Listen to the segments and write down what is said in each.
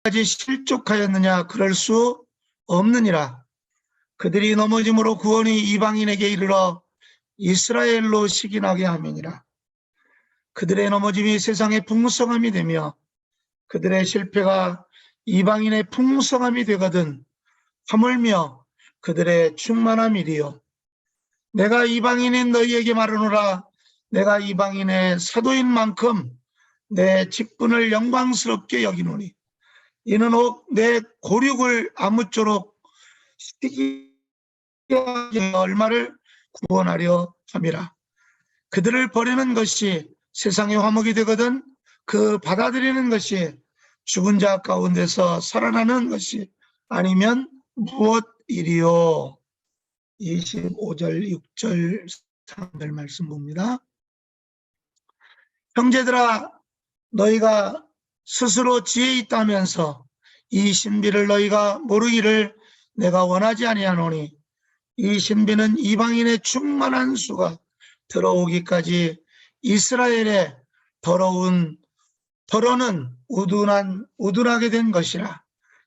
까지 실족하였느냐? 그럴 수 없느니라. 그들이 넘어짐으로 구원이 이방인에게 이르러 이스라엘로 식인하게 함이니라. 그들의 넘어짐이 세상의 풍성함이 되며 그들의 실패가 이방인의 풍성함이 되거든 하물며 그들의 충만함이리요. 내가 이방인인 너희에게 말하노라. 내가 이방인의 사도인 만큼 내 직분을 영광스럽게 여기노니 이는 혹 내 고륙을 아무쪼록 시기하게 얼마를 구원하려 함이라. 그들을 버리는 것이 세상의 화목이 되거든 그 받아들이는 것이 죽은 자 가운데서 살아나는 것이 아니면 무엇이리요. 25절 6절 3절 말씀 봅니다. 형제들아, 너희가 스스로 지혜 있다면서 이 신비를 너희가 모르기를 내가 원하지 아니하노니 이 신비는 이방인의 충만한 수가 들어오기까지 이스라엘의 더러는 우둔하게 된 것이라.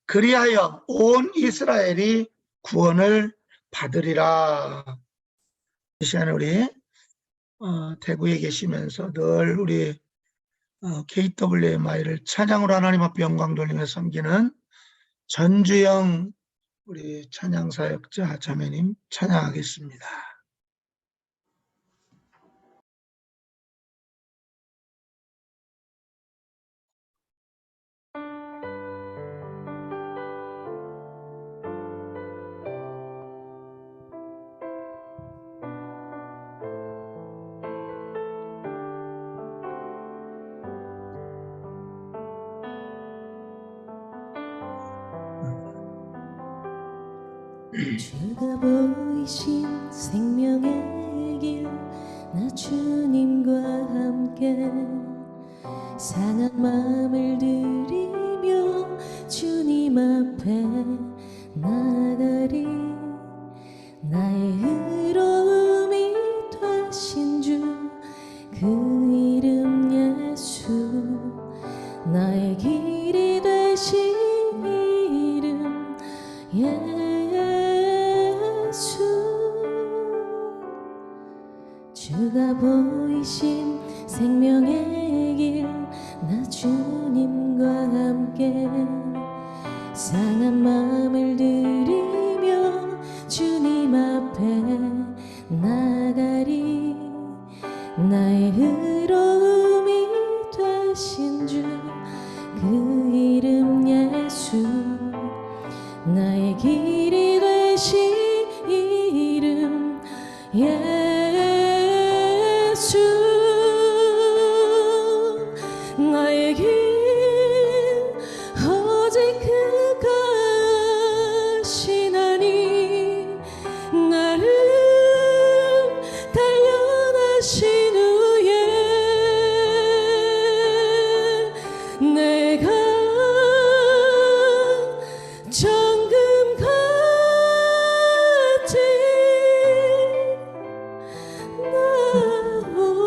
그리하여 온 이스라엘이 구원을 받으리라. 이 시간에 우리 대구에 계시면서 늘 우리 KWMI를 찬양으로 하나님 앞에 영광 돌리며 섬기는 전주영 우리 찬양사역자 자매님 찬양하겠습니다. 주가 보이신 생명의 길 나 주님과 함께 상한 마음을 들이며 주님 앞에 나가리. 나의 의로움이 되신 주 그 이름 예수, 나의 길이 되신 이름 예수. 주가 보이신 생명의 길 나 주님과 함께 상한 마음을 들이며 주님 앞에 나가리. 나의 의로움이 되신 주 그 이름 예수, 나의 길이 되신 이름 예수. 나의 길 오직 그것이나니 나를 단련하신 후에 내가 정금같이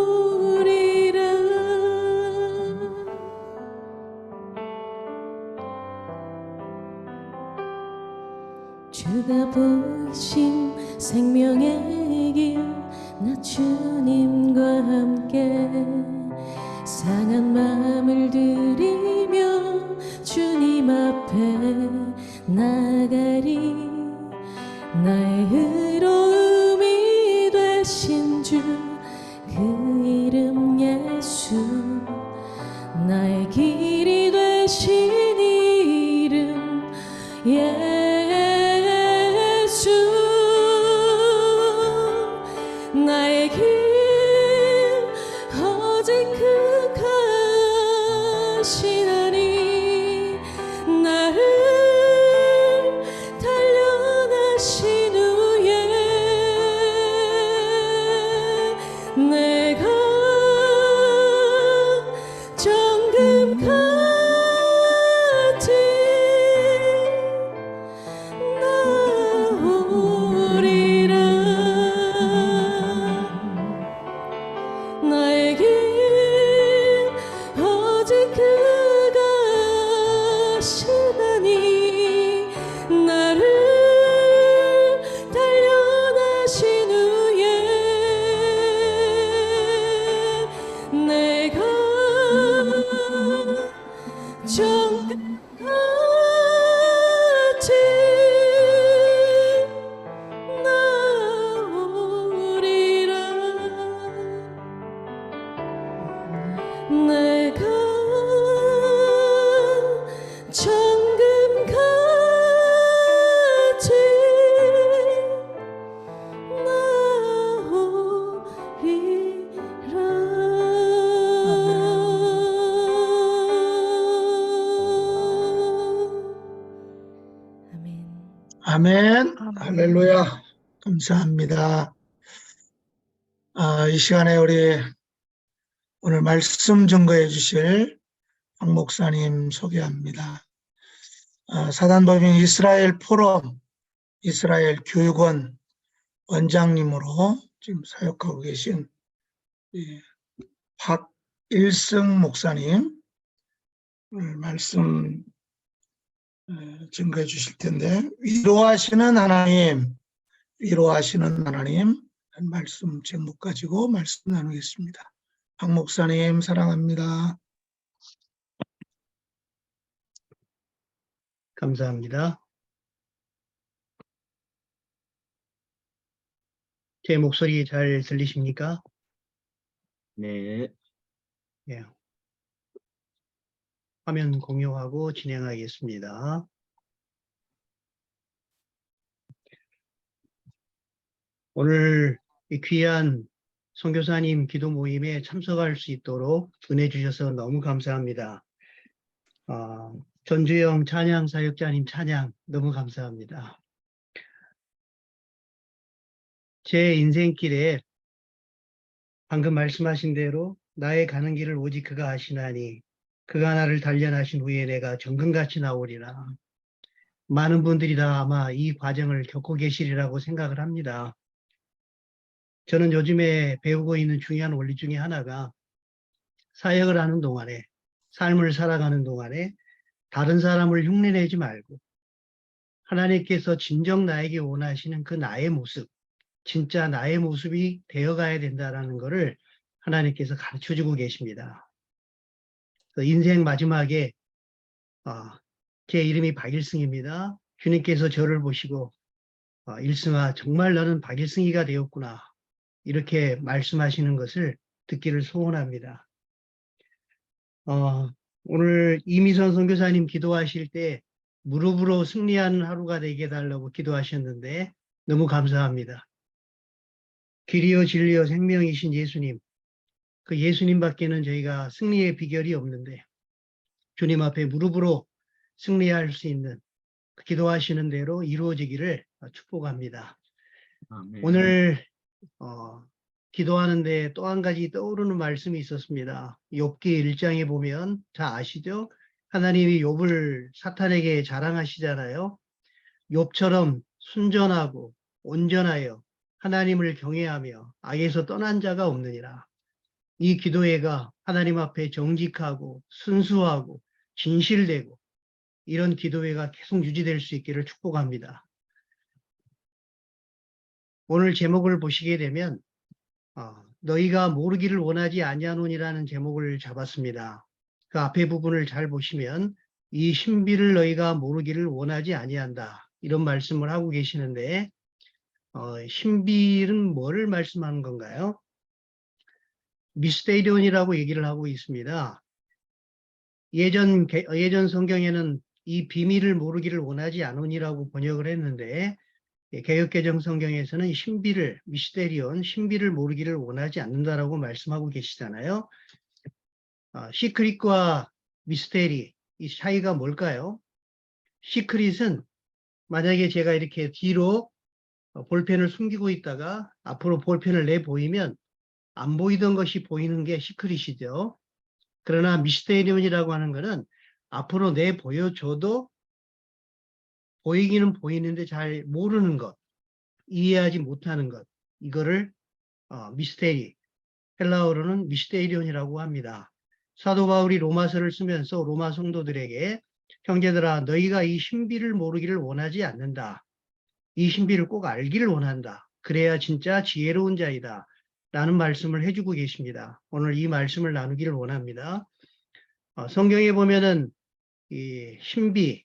나오리라. 주가 보이신 생명의 길 나 주님과 함께 상한 마음을 들이며 주님 앞에 나가리. 나의 의로움이 되신 주 그 이름 예수, 나의 길이 되신 이름 예수. 나의 길 오직 그것이나니 나를 단련하신 후에 같이 나오리라. 내가 정금같이 아멘. 할렐루야. 감사합니다. 이 시간에 우리 오늘 말씀 증거해 주실 박 목사님 소개합니다. 사단법인 이스라엘 포럼 이스라엘 교육원 원장님으로 지금 사역하고 계신 박일승 목사님 오늘 말씀 증거해 주실 텐데, 위로하시는 하나님 말씀 제목 가지고 말씀 나누겠습니다. 박 목사님 사랑합니다. 감사합니다. 제 목소리 잘 들리십니까? 네. 예. 화면 공유하고 진행하겠습니다. 오늘 이 귀한 선교사님 기도 모임에 참석할 수 있도록 은혜 주셔서 너무 감사합니다. 전주영 찬양 사역자님 찬양 너무 감사합니다. 제 인생길에 방금 말씀하신 대로 나의 가는 길을 오직 그가 아시나니 그가 나를 단련하신 후에 내가 정금같이 나오리라. 많은 분들이 다 아마 이 과정을 겪고 계시리라고 생각을 합니다. 저는 요즘에 배우고 있는 중요한 원리 중에 하나가 사역을 하는 동안에, 삶을 살아가는 동안에 다른 사람을 흉내내지 말고 하나님께서 진정 나에게 원하시는 그 나의 모습, 진짜 나의 모습이 되어가야 된다는 것을 하나님께서 가르쳐주고 계십니다. 인생 마지막에 제 이름이 박일승입니다. 주님께서 저를 보시고 일승아 정말 너는 박일승이가 되었구나 이렇게 말씀하시는 것을 듣기를 소원합니다. 오늘 이미선 선교사님 기도하실 때 무릎으로 승리하는 하루가 되게 해달라고 기도하셨는데 너무 감사합니다. 길이요 진리요 생명이신 예수님, 그 예수님밖에는 저희가 승리의 비결이 없는데 주님 앞에 무릎으로 승리할 수 있는 그 기도하시는 대로 이루어지기를 축복합니다. 아멘. 오늘 기도하는데 또 한 가지 떠오르는 말씀이 있었습니다. 욥기 1장에 보면 다 아시죠? 하나님이 욥을 사탄에게 자랑하시잖아요. 욥처럼 순전하고 온전하여 하나님을 경외하며 악에서 떠난 자가 없느니라. 이 기도회가 하나님 앞에 정직하고 순수하고 진실되고 이런 기도회가 계속 유지될 수 있기를 축복합니다. 오늘 제목을 보시게 되면 너희가 모르기를 원하지 아니하노니라는 제목을 잡았습니다. 그 앞에 부분을 잘 보시면 이 신비를 너희가 모르기를 원하지 아니한다 이런 말씀을 하고 계시는데 신비는 뭐를 말씀하는 건가요? 미스테리온이라고 얘기를 하고 있습니다. 예전 성경에는 이 비밀을 모르기를 원하지 않으니라고 번역을 했는데 개역개정 성경에서는 신비를 미스테리온, 신비를 모르기를 원하지 않는다라고 말씀하고 계시잖아요. 시크릿과 미스테리 이 차이가 뭘까요? 시크릿은 만약에 제가 이렇게 뒤로 볼펜을 숨기고 있다가 앞으로 볼펜을 내보이면 안 보이던 것이 보이는 게 시크릿이죠. 그러나 미스테리온이라고 하는 것은 앞으로 내보여줘도 보이기는 보이는데 잘 모르는 것, 이해하지 못하는 것, 이거를 미스테리, 헬라어로는 미스테리온이라고 합니다. 사도 바울이 로마서를 쓰면서 로마 성도들에게 형제들아 너희가 이 신비를 모르기를 원하지 않는다. 이 신비를 꼭 알기를 원한다. 그래야 진짜 지혜로운 자이다. 라는 말씀을 해주고 계십니다. 오늘 이 말씀을 나누기를 원합니다. 성경에 보면은 이 신비,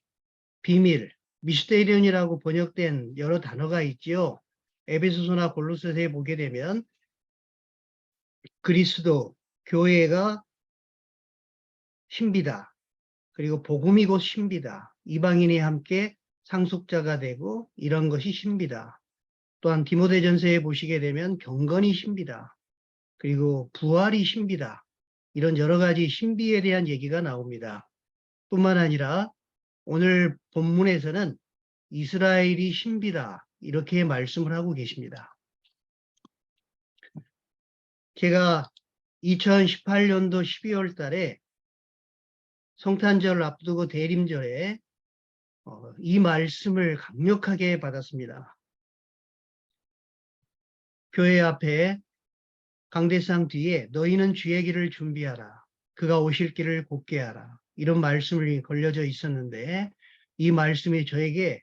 비밀, 미스테리온이라고 번역된 여러 단어가 있지요. 에베소서나 골로새서에 보게 되면 그리스도, 교회가 신비다. 그리고 복음이 곧 신비다. 이방인이 함께 상속자가 되고 이런 것이 신비다. 또한 디모데전서에 보시게 되면 경건이 신비다. 그리고 부활이 신비다. 이런 여러 가지 신비에 대한 얘기가 나옵니다. 뿐만 아니라 오늘 본문에서는 이스라엘이 신비다. 이렇게 말씀을 하고 계십니다. 제가 2018년도 12월 달에 성탄절 앞두고 대림절에 이 말씀을 강력하게 받았습니다. 교회 앞에 강대상 뒤에 너희는 주의 길을 준비하라. 그가 오실 길을 곧게 하라. 이런 말씀이 걸려져 있었는데 이 말씀이 저에게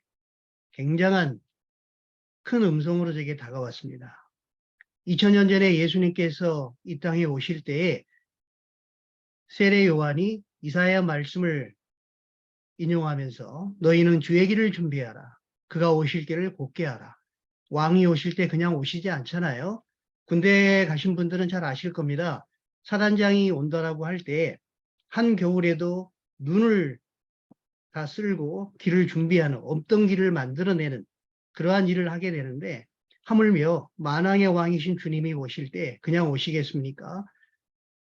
굉장한 큰 음성으로 제게 다가왔습니다. 2000년 전에 예수님께서 이 땅에 오실 때에 세례 요한이 이사야 말씀을 인용하면서 너희는 주의 길을 준비하라. 그가 오실 길을 곧게 하라. 왕이 오실 때 그냥 오시지 않잖아요. 군대에 가신 분들은 잘 아실 겁니다. 사단장이 온다라고 할 때 한겨울에도 눈을 다 쓸고 길을 준비하는, 없던 길을 만들어내는 그러한 일을 하게 되는데 하물며 만왕의 왕이신 주님이 오실 때 그냥 오시겠습니까?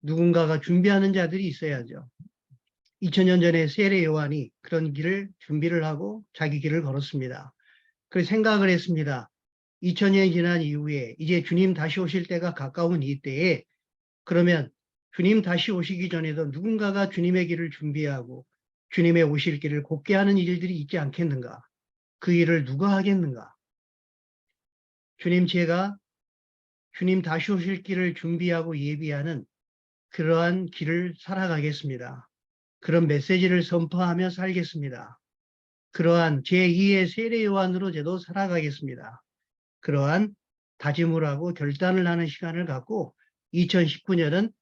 누군가가 준비하는 자들이 있어야죠. 2000년 전에 세례 요한이 그런 길을 준비를 하고 자기 길을 걸었습니다. 그래서 생각을 했습니다. 2000년이 지난 이후에 이제 주님 다시 오실 때가 가까운 이때에 그러면 주님 다시 오시기 전에도 누군가가 주님의 길을 준비하고 주님의 오실 길을 곧게 하는 일들이 있지 않겠는가? 그 일을 누가 하겠는가? 제가 주님 다시 오실 길을 준비하고 예비하는 그러한 길을 살아가겠습니다. 그런 메시지를 선포하며 살겠습니다. 그러한 제2의 세례 요한으로 저도 살아가겠습니다. 그러한 다짐을 하고 결단을 하는 시간을 갖고 2019년은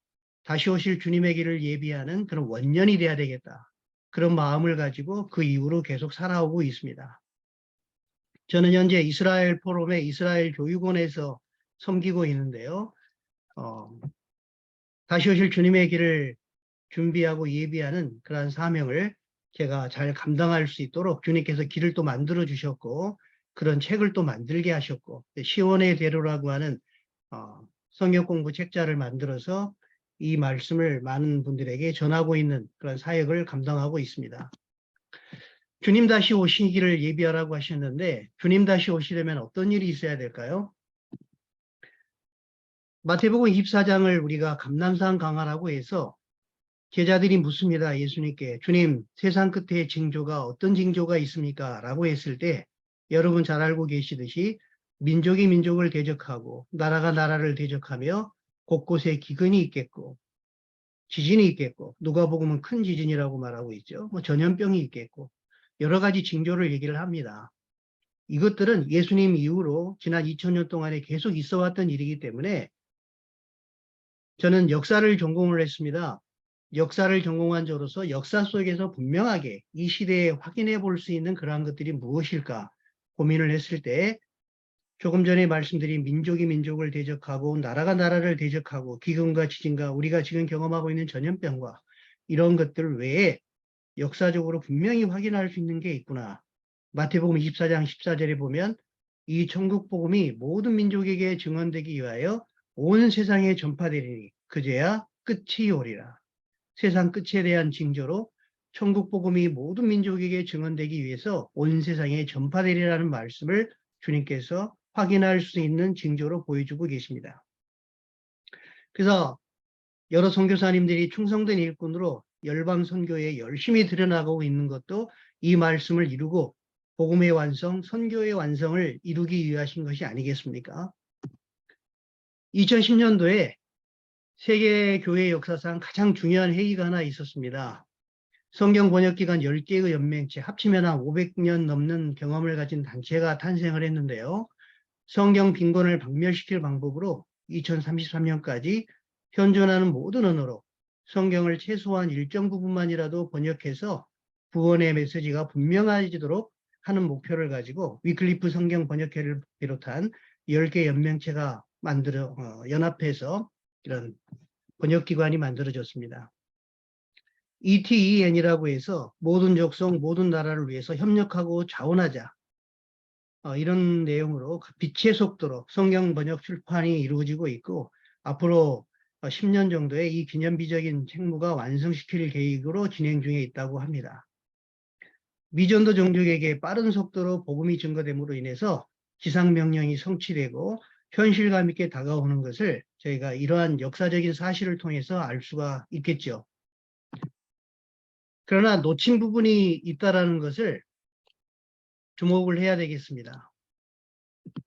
다시 오실 주님의 길을 예비하는 그런 원년이 돼야 되겠다. 그런 마음을 가지고 그 이후로 계속 살아오고 있습니다. 저는 현재 이스라엘 포럼의 이스라엘 교육원에서 섬기고 있는데요. 다시 오실 주님의 길을 준비하고 예비하는 그러한 사명을 제가 잘 감당할 수 있도록 주님께서 길을 또 만들어 주셨고 그런 책을 또 만들게 하셨고 시온의 대로라고 하는 성경 공부 책자를 만들어서 이 말씀을 많은 분들에게 전하고 있는 그런 사역을 감당하고 있습니다. 주님 다시 오시기를 예비하라고 하셨는데 주님 다시 오시려면 어떤 일이 있어야 될까요? 마태복음 24장을 우리가 감람산 강화라고 해서 제자들이 묻습니다. 예수님께 주님 세상 끝에 징조가 어떤 징조가 있습니까? 라고 했을 때 여러분 잘 알고 계시듯이 민족이 민족을 대적하고 나라가 나라를 대적하며 곳곳에 기근이 있겠고 지진이 있겠고 누가복음은 큰 지진이라고 말하고 있죠. 전염병이 있겠고 여러 가지 징조를 얘기를 합니다. 이것들은 예수님 이후로 지난 2000년 동안에 계속 있어 왔던 일이기 때문에 저는 역사를 전공을 했습니다. 역사를 전공한 저로서 역사 속에서 분명하게 이 시대에 확인해 볼 수 있는 그러한 것들이 무엇일까 고민을 했을 때 조금 전에 말씀드린 민족이 민족을 대적하고 나라가 나라를 대적하고 기근과 지진과 우리가 지금 경험하고 있는 전염병과 이런 것들 외에 역사적으로 분명히 확인할 수 있는 게 있구나. 마태복음 24장 14절에 보면 이 천국 복음이 모든 민족에게 증언되기 위하여 온 세상에 전파되리니 그제야 끝이 오리라. 세상 끝에 대한 징조로 천국 복음이 모든 민족에게 증언되기 위해서 온 세상에 전파되리라는 말씀을 주님께서 확인할 수 있는 징조로 보여주고 계십니다. 그래서 여러 선교사님들이 충성된 일꾼으로 열방 선교에 열심히 들여나가고 있는 것도 이 말씀을 이루고 복음의 완성, 선교의 완성을 이루기 위하신 것이 아니겠습니까? 2010년도에 세계 교회 역사상 가장 중요한 회의가 하나 있었습니다. 성경 번역기관 10개의 연맹체, 합치면 한 500년 넘는 경험을 가진 단체가 탄생을 했는데요. 성경 빈곤을 박멸시킬 방법으로 2033년까지 현존하는 모든 언어로 성경을 최소한 일정 부분만이라도 번역해서 구원의 메시지가 분명해지도록 하는 목표를 가지고 위클리프 성경 번역회를 비롯한 10개 연맹체가 연합해서 이런 번역기관이 만들어졌습니다. ETEN이라고 해서 모든 족속, 모든 나라를 위해서 협력하고 자원하자. 이런 내용으로 빛의 속도로 성경 번역 출판이 이루어지고 있고 앞으로 10년 정도의 이 기념비적인 책무가 완성시킬 계획으로 진행 중에 있다고 합니다. 미전도 종족에게 빠른 속도로 복음이 증거됨으로 인해서 지상명령이 성취되고 현실감 있게 다가오는 것을 저희가 이러한 역사적인 사실을 통해서 알 수가 있겠죠. 그러나 놓친 부분이 있다는 것을 주목을 해야 되겠습니다.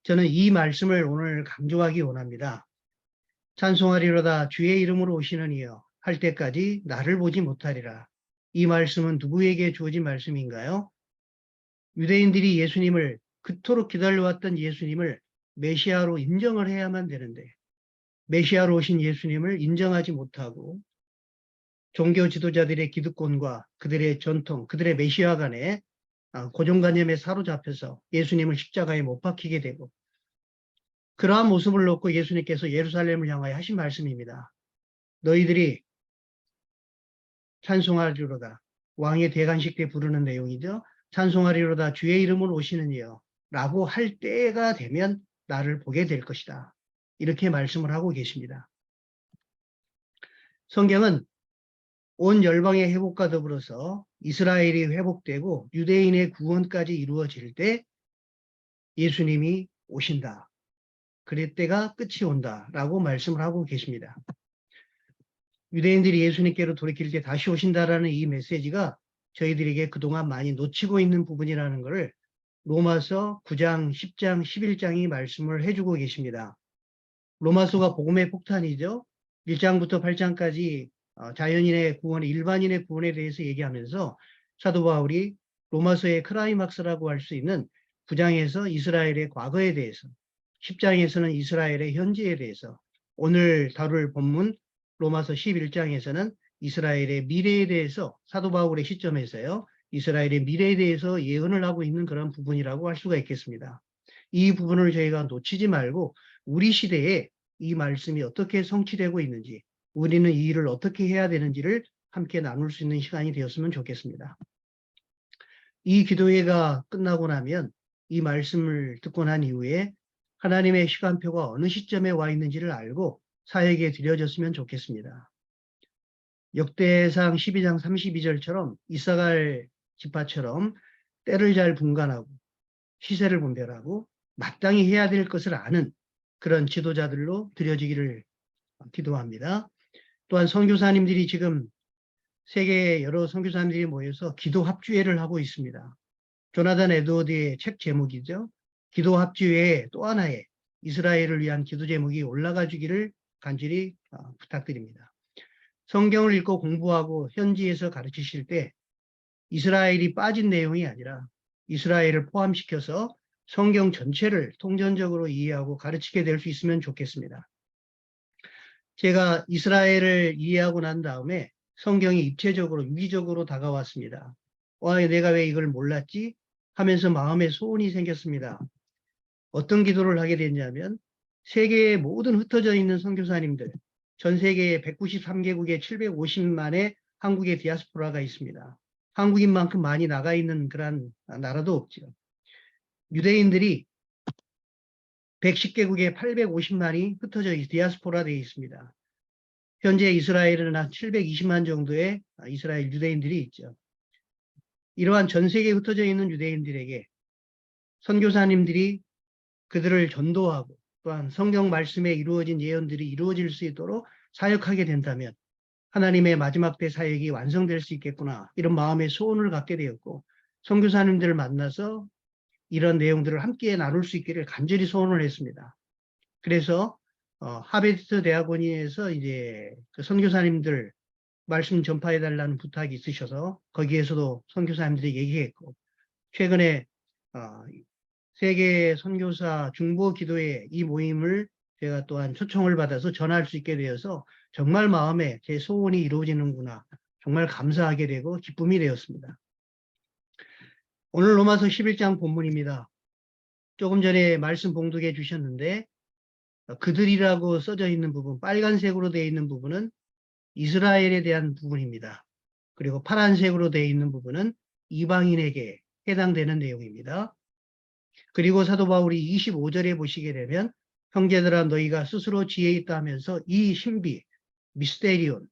저는 이 말씀을 오늘 강조하기 원합니다. 찬송하리로다 주의 이름으로 오시는 이여 할 때까지 나를 보지 못하리라. 이 말씀은 누구에게 주어진 말씀인가요? 유대인들이 예수님을 그토록 기다려왔던 예수님을 메시아로 인정을 해야만 되는데 메시아로 오신 예수님을 인정하지 못하고 종교 지도자들의 기득권과 그들의 전통, 그들의 메시아 간에 고정관념에 사로잡혀서 예수님을 십자가에 못 박히게 되고 그러한 모습을 놓고 예수님께서 예루살렘을 향하여 하신 말씀입니다. 너희들이 찬송하리로다. 왕의 대관식 때 부르는 내용이죠. 찬송하리로다 주의 이름으로 오시는 이여 라고 할 때가 되면 나를 보게 될 것이다. 이렇게 말씀을 하고 계십니다. 성경은 온 열방의 회복과 더불어서 이스라엘이 회복되고 유대인의 구원까지 이루어질 때 예수님이 오신다. 그럴 때가 끝이 온다라고 말씀을 하고 계십니다. 유대인들이 예수님께로 돌이킬 때 다시 오신다라는 이 메시지가 저희들에게 그동안 많이 놓치고 있는 부분이라는 것을 로마서 9장, 10장, 11장이 말씀을 해주고 계십니다. 로마서가 복음의 폭탄이죠. 1장부터 8장까지 자연인의 구원, 일반인의 구원에 대해서 얘기하면서 사도 바울이 로마서의 크라이막스라고 할 수 있는 9장에서 이스라엘의 과거에 대해서, 10장에서는 이스라엘의 현재에 대해서, 오늘 다룰 본문 로마서 11장에서는 이스라엘의 미래에 대해서 사도 바울의 시점에서요. 이스라엘의 미래에 대해서 예언을 하고 있는 그런 부분이라고 할 수가 있겠습니다. 이 부분을 저희가 놓치지 말고 우리 시대에 이 말씀이 어떻게 성취되고 있는지, 우리는 이 일을 어떻게 해야 되는지를 함께 나눌 수 있는 시간이 되었으면 좋겠습니다. 이 기도회가 끝나고 나면 이 말씀을 듣고 난 이후에 하나님의 시간표가 어느 시점에 와 있는지를 알고 사역에 드려졌으면 좋겠습니다. 역대상 12장 32절처럼 이사갈 지파처럼 때를 잘 분간하고 시세를 분별하고 마땅히 해야 될 것을 아는 그런 지도자들로 드려지기를 기도합니다. 또한 선교사님들이 지금 세계의 여러 선교사님들이 모여서 기도 합주회를 하고 있습니다. 조나단 에드워드의 책 제목이죠. 기도 합주회의 또 하나의 이스라엘을 위한 기도 제목이 올라가 주기를 간절히 부탁드립니다. 성경을 읽고 공부하고 현지에서 가르치실 때 이스라엘이 빠진 내용이 아니라 이스라엘을 포함시켜서 성경 전체를 통전적으로 이해하고 가르치게 될 수 있으면 좋겠습니다. 제가 이스라엘을 이해하고 난 다음에 성경이 입체적으로 유기적으로 다가왔습니다. 내가 왜 이걸 몰랐지? 하면서 마음에 소원이 생겼습니다. 어떤 기도를 하게 됐냐면 세계의 모든 흩어져 있는 선교사님들, 전 세계에 193개국에 750만의 한국의 디아스포라가 있습니다. 한국인만큼 많이 나가 있는 그런 나라도 없죠. 유대인들이 110개국에 850만이 흩어져 디아스포라 되어 있습니다. 현재 이스라엘은 한 720만 정도의 이스라엘 유대인들이 있죠. 이러한 전 세계에 흩어져 있는 유대인들에게 선교사님들이 그들을 전도하고 또한 성경 말씀에 이루어진 예언들이 이루어질 수 있도록 사역하게 된다면 하나님의 마지막 때 사역이 완성될 수 있겠구나 이런 마음의 소원을 갖게 되었고 선교사님들을 만나서 이런 내용들을 함께 나눌 수 있기를 간절히 소원을 했습니다. 그래서 하베스트 대학원에서 이제 그 선교사님들 말씀 전파해달라는 부탁이 있으셔서 거기에서도 선교사님들이 얘기했고 최근에 세계 선교사 중보 기도회 이 모임을 제가 또한 초청을 받아서 전할 수 있게 되어서 정말 마음에 제 소원이 이루어지는구나 정말 감사하게 되고 기쁨이 되었습니다. 오늘 로마서 11장 본문입니다. 조금 전에 말씀 봉독해 주셨는데 그들이라고 써져 있는 부분, 빨간색으로 되어 있는 부분은 이스라엘에 대한 부분입니다. 그리고 파란색으로 되어 있는 부분은 이방인에게 해당되는 내용입니다. 그리고 사도 바울이 25절에 보시게 되면 형제들아 너희가 스스로 지혜 있다 하면서 이 신비, 미스테리온,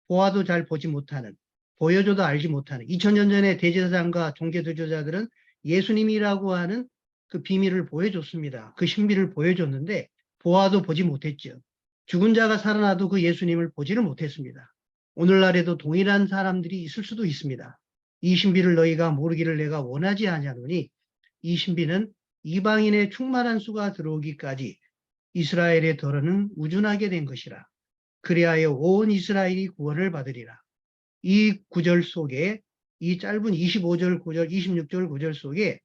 보아도 잘 보지 못하는, 보여줘도 알지 못하는 2000년 전에 대제사장과 종교 지도자들은 예수님이라고 하는 그 비밀을 보여줬습니다. 그 신비를 보여줬는데 보아도 보지 못했죠. 죽은 자가 살아나도 그 예수님을 보지를 못했습니다. 오늘날에도 동일한 사람들이 있을 수도 있습니다. 이 신비를 너희가 모르기를 내가 원하지 아니하노니 이 신비는 이방인의 충만한 수가 들어오기까지 이스라엘의 더러는 우준하게 된 것이라. 그리하여 온 이스라엘이 구원을 받으리라. 이 구절 속에 이 짧은 25절 구절, 26절 구절 속에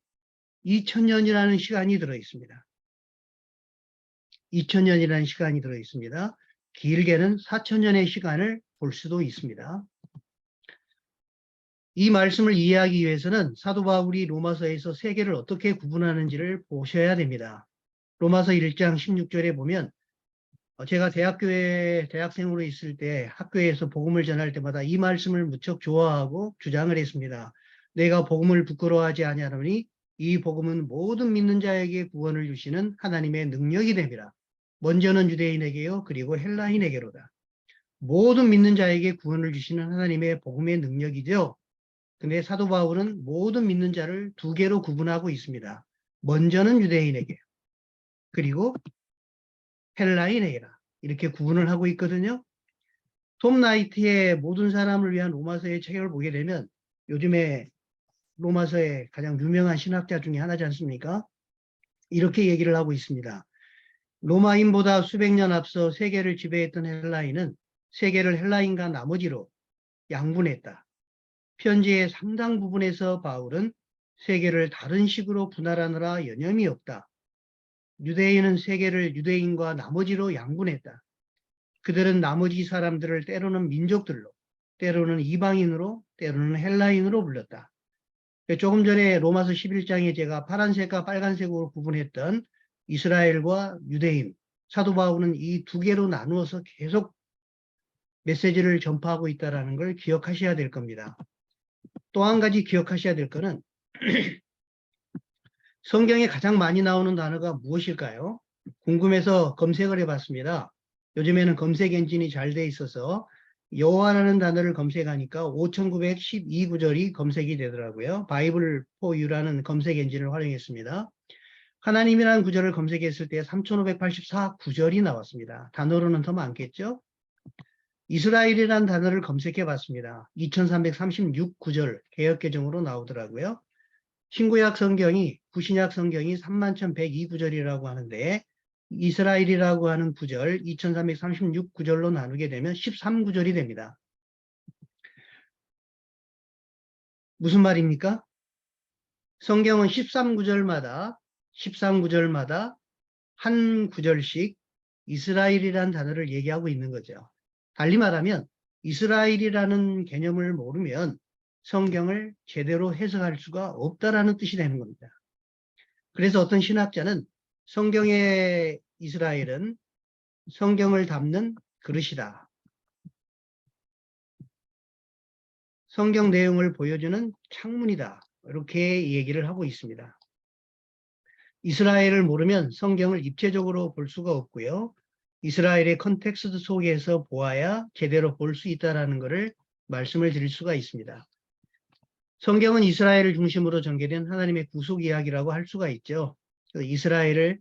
2000년이라는 시간이 들어있습니다. 2000년이라는 시간이 들어있습니다. 길게는 4000년의 시간을 볼 수도 있습니다. 이 말씀을 이해하기 위해서는 사도 바울이 로마서에서 세계를 어떻게 구분하는지를 보셔야 됩니다. 로마서 1장 16절에 보면 제가 대학교에 대학생으로 있을 때 학교에서 복음을 전할 때마다 이 말씀을 무척 좋아하고 주장을 했습니다. 내가 복음을 부끄러워하지 아니하노니 이 복음은 모든 믿는 자에게 구원을 주시는 하나님의 능력이 됨이라. 먼저는 유대인에게요 그리고 헬라인에게로다. 모든 믿는 자에게 구원을 주시는 하나님의 복음의 능력이죠. 근데 사도 바울은 모든 믿는 자를 두 개로 구분하고 있습니다. 먼저는 유대인에게 그리고 헬라인에게라 이렇게 구분을 하고 있거든요. 톰 나이트의 모든 사람을 위한 로마서의 책을 보게 되면 요즘에 로마서의 가장 유명한 신학자 중에 하나지 않습니까? 이렇게 얘기를 하고 있습니다. 로마인보다 수백 년 앞서 세계를 지배했던 헬라인은 세계를 헬라인과 나머지로 양분했다. 편지의 상당 부분에서 바울은 세계를 다른 식으로 분할하느라 여념이 없다. 유대인은 세계를 유대인과 나머지로 양분했다. 그들은 나머지 사람들을 때로는 민족들로, 때로는 이방인으로, 때로는 헬라인으로 불렀다. 조금 전에 로마서 11장에 제가 파란색과 빨간색으로 구분했던 이스라엘과 유대인, 사도 바울은 이 두 개로 나누어서 계속 메시지를 전파하고 있다는 걸 기억하셔야 될 겁니다. 또 한 가지 기억하셔야 될 거는 성경에 가장 많이 나오는 단어가 무엇일까요? 궁금해서 검색을 해봤습니다. 요즘에는 검색 엔진이 잘 돼 있어서 여호와라는 단어를 검색하니까 5912구절이 검색이 되더라고요. 바이블 포 유라는 검색 엔진을 활용했습니다. 하나님이라는 구절을 검색했을 때 3584구절이 나왔습니다. 단어로는 더 많겠죠? 이스라엘이라는 단어를 검색해 봤습니다. 2336구절 개역개정으로 나오더라고요. 신구약 성경이, 구신약 성경이 31,102구절이라고 하는데 이스라엘이라고 하는 구절 2336구절로 나누게 되면 13구절이 됩니다. 무슨 말입니까? 성경은 13구절마다 한 구절씩 이스라엘이라는 단어를 얘기하고 있는 거죠. 달리 말하면 이스라엘이라는 개념을 모르면 성경을 제대로 해석할 수가 없다라는 뜻이 되는 겁니다. 그래서 어떤 신학자는 성경의 이스라엘은 성경을 담는 그릇이다. 성경 내용을 보여주는 창문이다. 이렇게 얘기를 하고 있습니다. 이스라엘을 모르면 성경을 입체적으로 볼 수가 없고요. 이스라엘의 컨텍스트 속에서 보아야 제대로 볼 수 있다는 것을 말씀을 드릴 수가 있습니다. 성경은 이스라엘을 중심으로 전개된 하나님의 구속 이야기라고 할 수가 있죠. 이스라엘을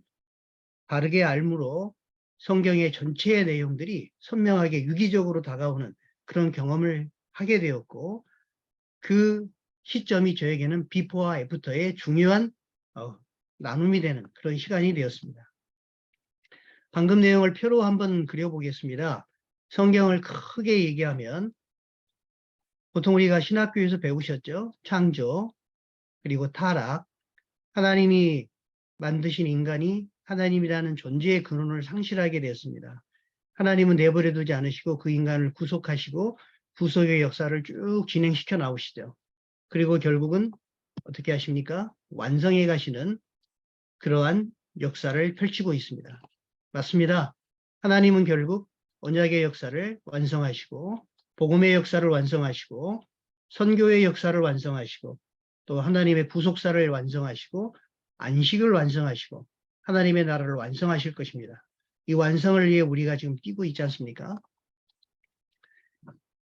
바르게 알므로 성경의 전체의 내용들이 선명하게 유기적으로 다가오는 그런 경험을 하게 되었고 그 시점이 저에게는 비포와 애프터의 중요한 나눔이 되는 그런 시간이 되었습니다. 방금 내용을 표로 한번 그려보겠습니다. 성경을 크게 얘기하면 보통 우리가 신학교에서 배우셨죠? 창조, 그리고 타락, 하나님이 만드신 인간이 하나님이라는 존재의 근원을 상실하게 되었습니다. 하나님은 내버려 두지 않으시고 그 인간을 구속하시고 구속의 역사를 쭉 진행시켜 나오시죠. 그리고 결국은 어떻게 하십니까? 완성해 가시는 그러한 역사를 펼치고 있습니다. 맞습니다. 하나님은 결국 언약의 역사를 완성하시고 복음의 역사를 완성하시고 선교의 역사를 완성하시고 또 하나님의 구속사를 완성하시고 안식을 완성하시고 하나님의 나라를 완성하실 것입니다. 이 완성을 위해 우리가 지금 뛰고 있지 않습니까?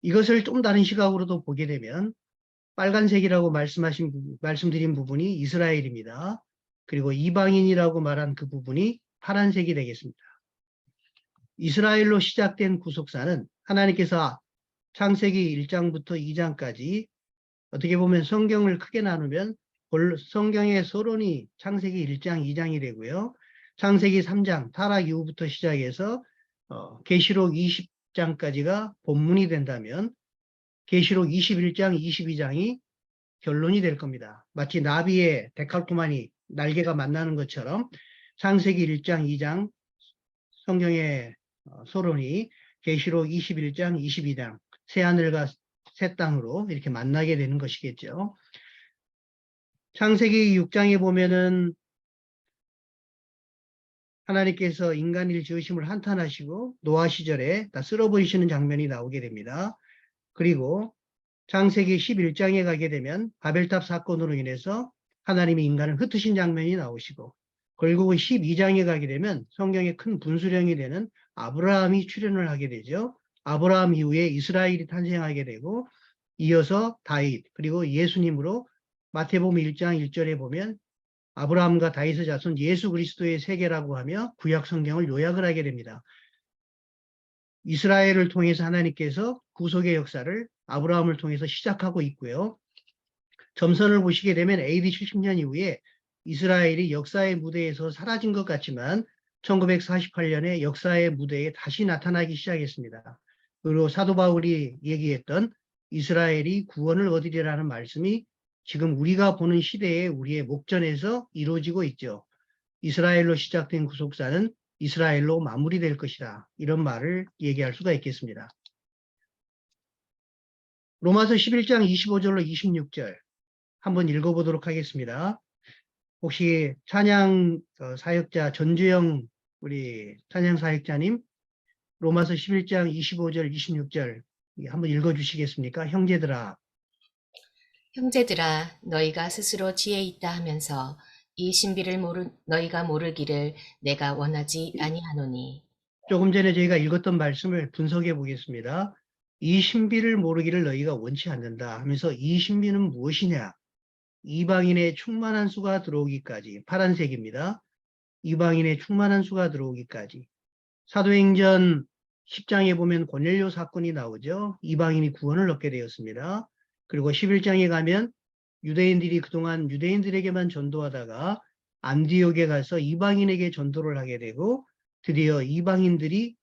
이것을 좀 다른 시각으로도 보게 되면 빨간색이라고 말씀드린 부분이 이스라엘입니다. 그리고 이방인이라고 말한 그 부분이 파란색이 되겠습니다. 이스라엘로 시작된 구속사는 하나님께서 창세기 1장부터 2장까지 어떻게 보면 성경을 크게 나누면 성경의 서론이 창세기 1장, 2장이 되고요. 창세기 3장, 타락 이후부터 시작해서 계시록 20장까지가 본문이 된다면 계시록 21장, 22장이 결론이 될 겁니다. 마치 나비의 데칼코마니 날개가 만나는 것처럼 창세기 1장, 2장 성경의 서론이 계시록 21장, 22장 새하늘과 새 땅으로 이렇게 만나게 되는 것이겠죠. 창세기 6장에 보면은 하나님께서 인간을 지으심을 한탄하시고 노아 시절에 다 쓸어버리시는 장면이 나오게 됩니다. 그리고 창세기 11장에 가게 되면 바벨탑 사건으로 인해서 하나님이 인간을 흩으신 장면이 나오시고 결국은 12장에 가게 되면 성경의 큰 분수령이 되는 아브라함이 출현을 하게 되죠. 아브라함 이후에 이스라엘이 탄생하게 되고 이어서 다윗 그리고 예수님으로 마태복음 1장 1절에 보면 아브라함과 다윗의 자손 예수 그리스도의 세계라고 하며 구약 성경을 요약을 하게 됩니다. 이스라엘을 통해서 하나님께서 구속의 역사를 아브라함을 통해서 시작하고 있고요. 점선을 보시게 되면 AD 70년 이후에 이스라엘이 역사의 무대에서 사라진 것 같지만 1948년에 역사의 무대에 다시 나타나기 시작했습니다. 그리고 사도 바울이 얘기했던 이스라엘이 구원을 얻으리라는 말씀이 지금 우리가 보는 시대에 우리의 목전에서 이루어지고 있죠. 이스라엘로 시작된 구속사는 이스라엘로 마무리될 것이다. 이런 말을 얘기할 수가 있겠습니다. 로마서 11장 25절로 26절 한번 읽어보도록 하겠습니다. 혹시 찬양 사역자 전주영 우리 찬양 사역자님 로마서 11장 25절 26절 한번 읽어주시겠습니까? 형제들아 너희가 스스로 지혜 있다 하면서 이 신비를 너희가 모르기를 내가 원하지 아니하노니. 조금 전에 저희가 읽었던 말씀을 분석해 보겠습니다. 이 신비를 모르기를 너희가 원치 않는다 하면서 이 신비는 무엇이냐? 이방인의 충만한 수가 들어오기까지 파란색입니다. 이방인의 충만한 수가 들어오기까지 사도행전 10장에 보면 고넬료 사건이 나오죠. 이방인이 구원을 얻게 되었습니다. 그리고 11장에 가면 유대인들이 그동안 유대인들에게만 전도하다가 안디옥에 가서 이방인에게 전도를 하게 되고 드디어 이방인들이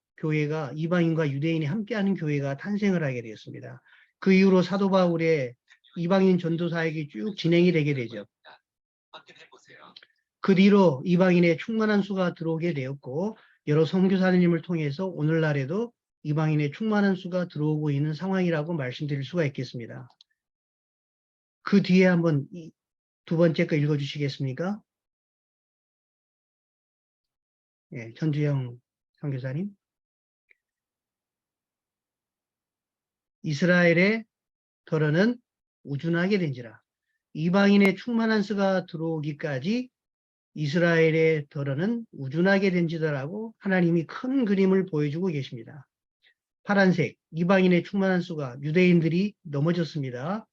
이방인과 유대인이 함께하는 교회가 탄생을 하게 되었습니다. 그 이후로 사도 바울의 이방인 전도 사역이 쭉 진행이 되게 되죠. 그 뒤로 이방인의 충만한 수가 들어오게 되었고 여러 선교사님을 통해서 오늘날에도 이방인의 충만한 수가 들어오고 있는 상황이라고 말씀드릴 수가 있겠습니다. 그 뒤에 한번 두 번째 거 읽어주시겠습니까? 예, 전주영 선교사님. 이스라엘의 덜어는 우준하게 된지라. 이방인의 충만한 수가 들어오기까지 이스라엘의 덜어는 우준하게 된지다라고 하나님이 큰 그림을 보여주고 계십니다. 파란색, 이방인의 충만한 수가 유대인들이 넘어졌습니다.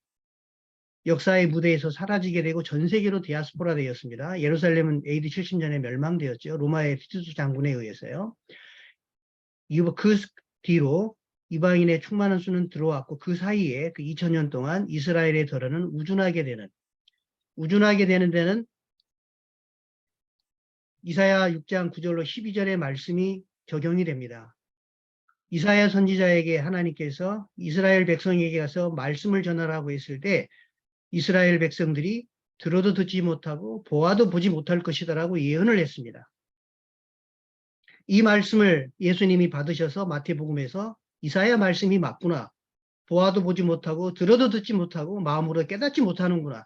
역사의 무대에서 사라지게 되고 전 세계로 디아스포라 되었습니다. 예루살렘은 AD 70년에 멸망되었죠. 로마의 티투스 장군에 의해서요. 그 뒤로 이방인의 충만한 수는 들어왔고 그 사이에 그 2000년 동안 이스라엘의 덜어는 우준하게 되는 데는 이사야 6장 9절로 12절의 말씀이 적용이 됩니다. 이사야 선지자에게 하나님께서 이스라엘 백성에게 가서 말씀을 전하라고 했을 때 이스라엘 백성들이 들어도 듣지 못하고 보아도 보지 못할 것이다라고 예언을 했습니다. 이 말씀을 예수님이 받으셔서 마태복음에서 이사야 말씀이 맞구나. 보아도 보지 못하고 들어도 듣지 못하고 마음으로 깨닫지 못하는구나.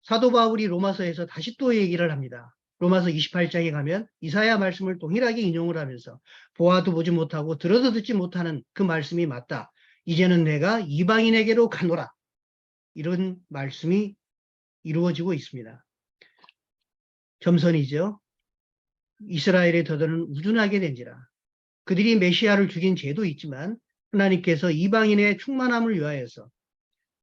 사도 바울이 로마서에서 다시 또 얘기를 합니다. 로마서 28장에 가면 이사야 말씀을 동일하게 인용을 하면서 보아도 보지 못하고 들어도 듣지 못하는 그 말씀이 맞다. 이제는 내가 이방인에게로 가노라. 이런 말씀이 이루어지고 있습니다. 점선이죠. 이스라엘의 더더는 우둔하게 된지라. 그들이 메시아를 죽인 죄도 있지만 하나님께서 이방인의 충만함을 위하여서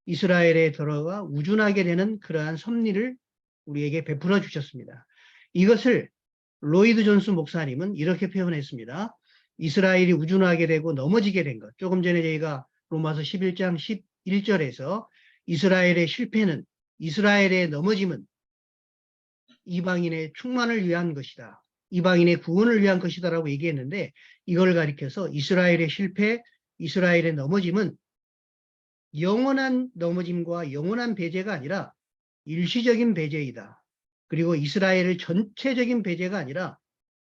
이스라엘의 더러가 우둔하게 되는 그러한 섭리를 우리에게 베풀어 주셨습니다. 이것을 로이드 존스 목사님은 이렇게 표현했습니다. 이스라엘이 우둔하게 되고 넘어지게 된 것. 조금 전에 저희가 로마서 11장 11절에서 이스라엘의 실패는, 이스라엘의 넘어짐은 이방인의 충만을 위한 것이다. 이방인의 구원을 위한 것이다라고 얘기했는데, 이걸 가리켜서 이스라엘의 실패, 이스라엘의 넘어짐은 영원한 넘어짐과 영원한 배제가 아니라 일시적인 배제이다. 그리고 이스라엘의 전체적인 배제가 아니라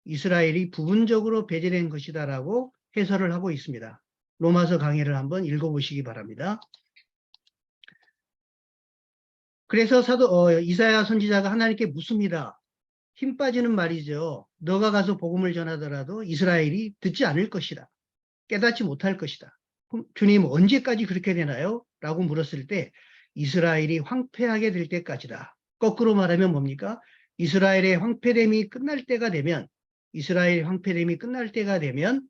이스라엘이 부분적으로 배제된 것이다라고 해설을 하고 있습니다. 로마서 강해를 한번 읽어보시기 바랍니다. 그래서 이사야 선지자가 하나님께 묻습니다. 힘 빠지는 말이죠. 너가 가서 복음을 전하더라도 이스라엘이 듣지 않을 것이다. 깨닫지 못할 것이다. 그럼 주님 언제까지 그렇게 되나요? 라고 물었을 때 이스라엘이 황폐하게 될 때까지다. 거꾸로 말하면 뭡니까? 이스라엘의 황폐됨이 끝날 때가 되면, 이스라엘의 황폐됨이 끝날 때가 되면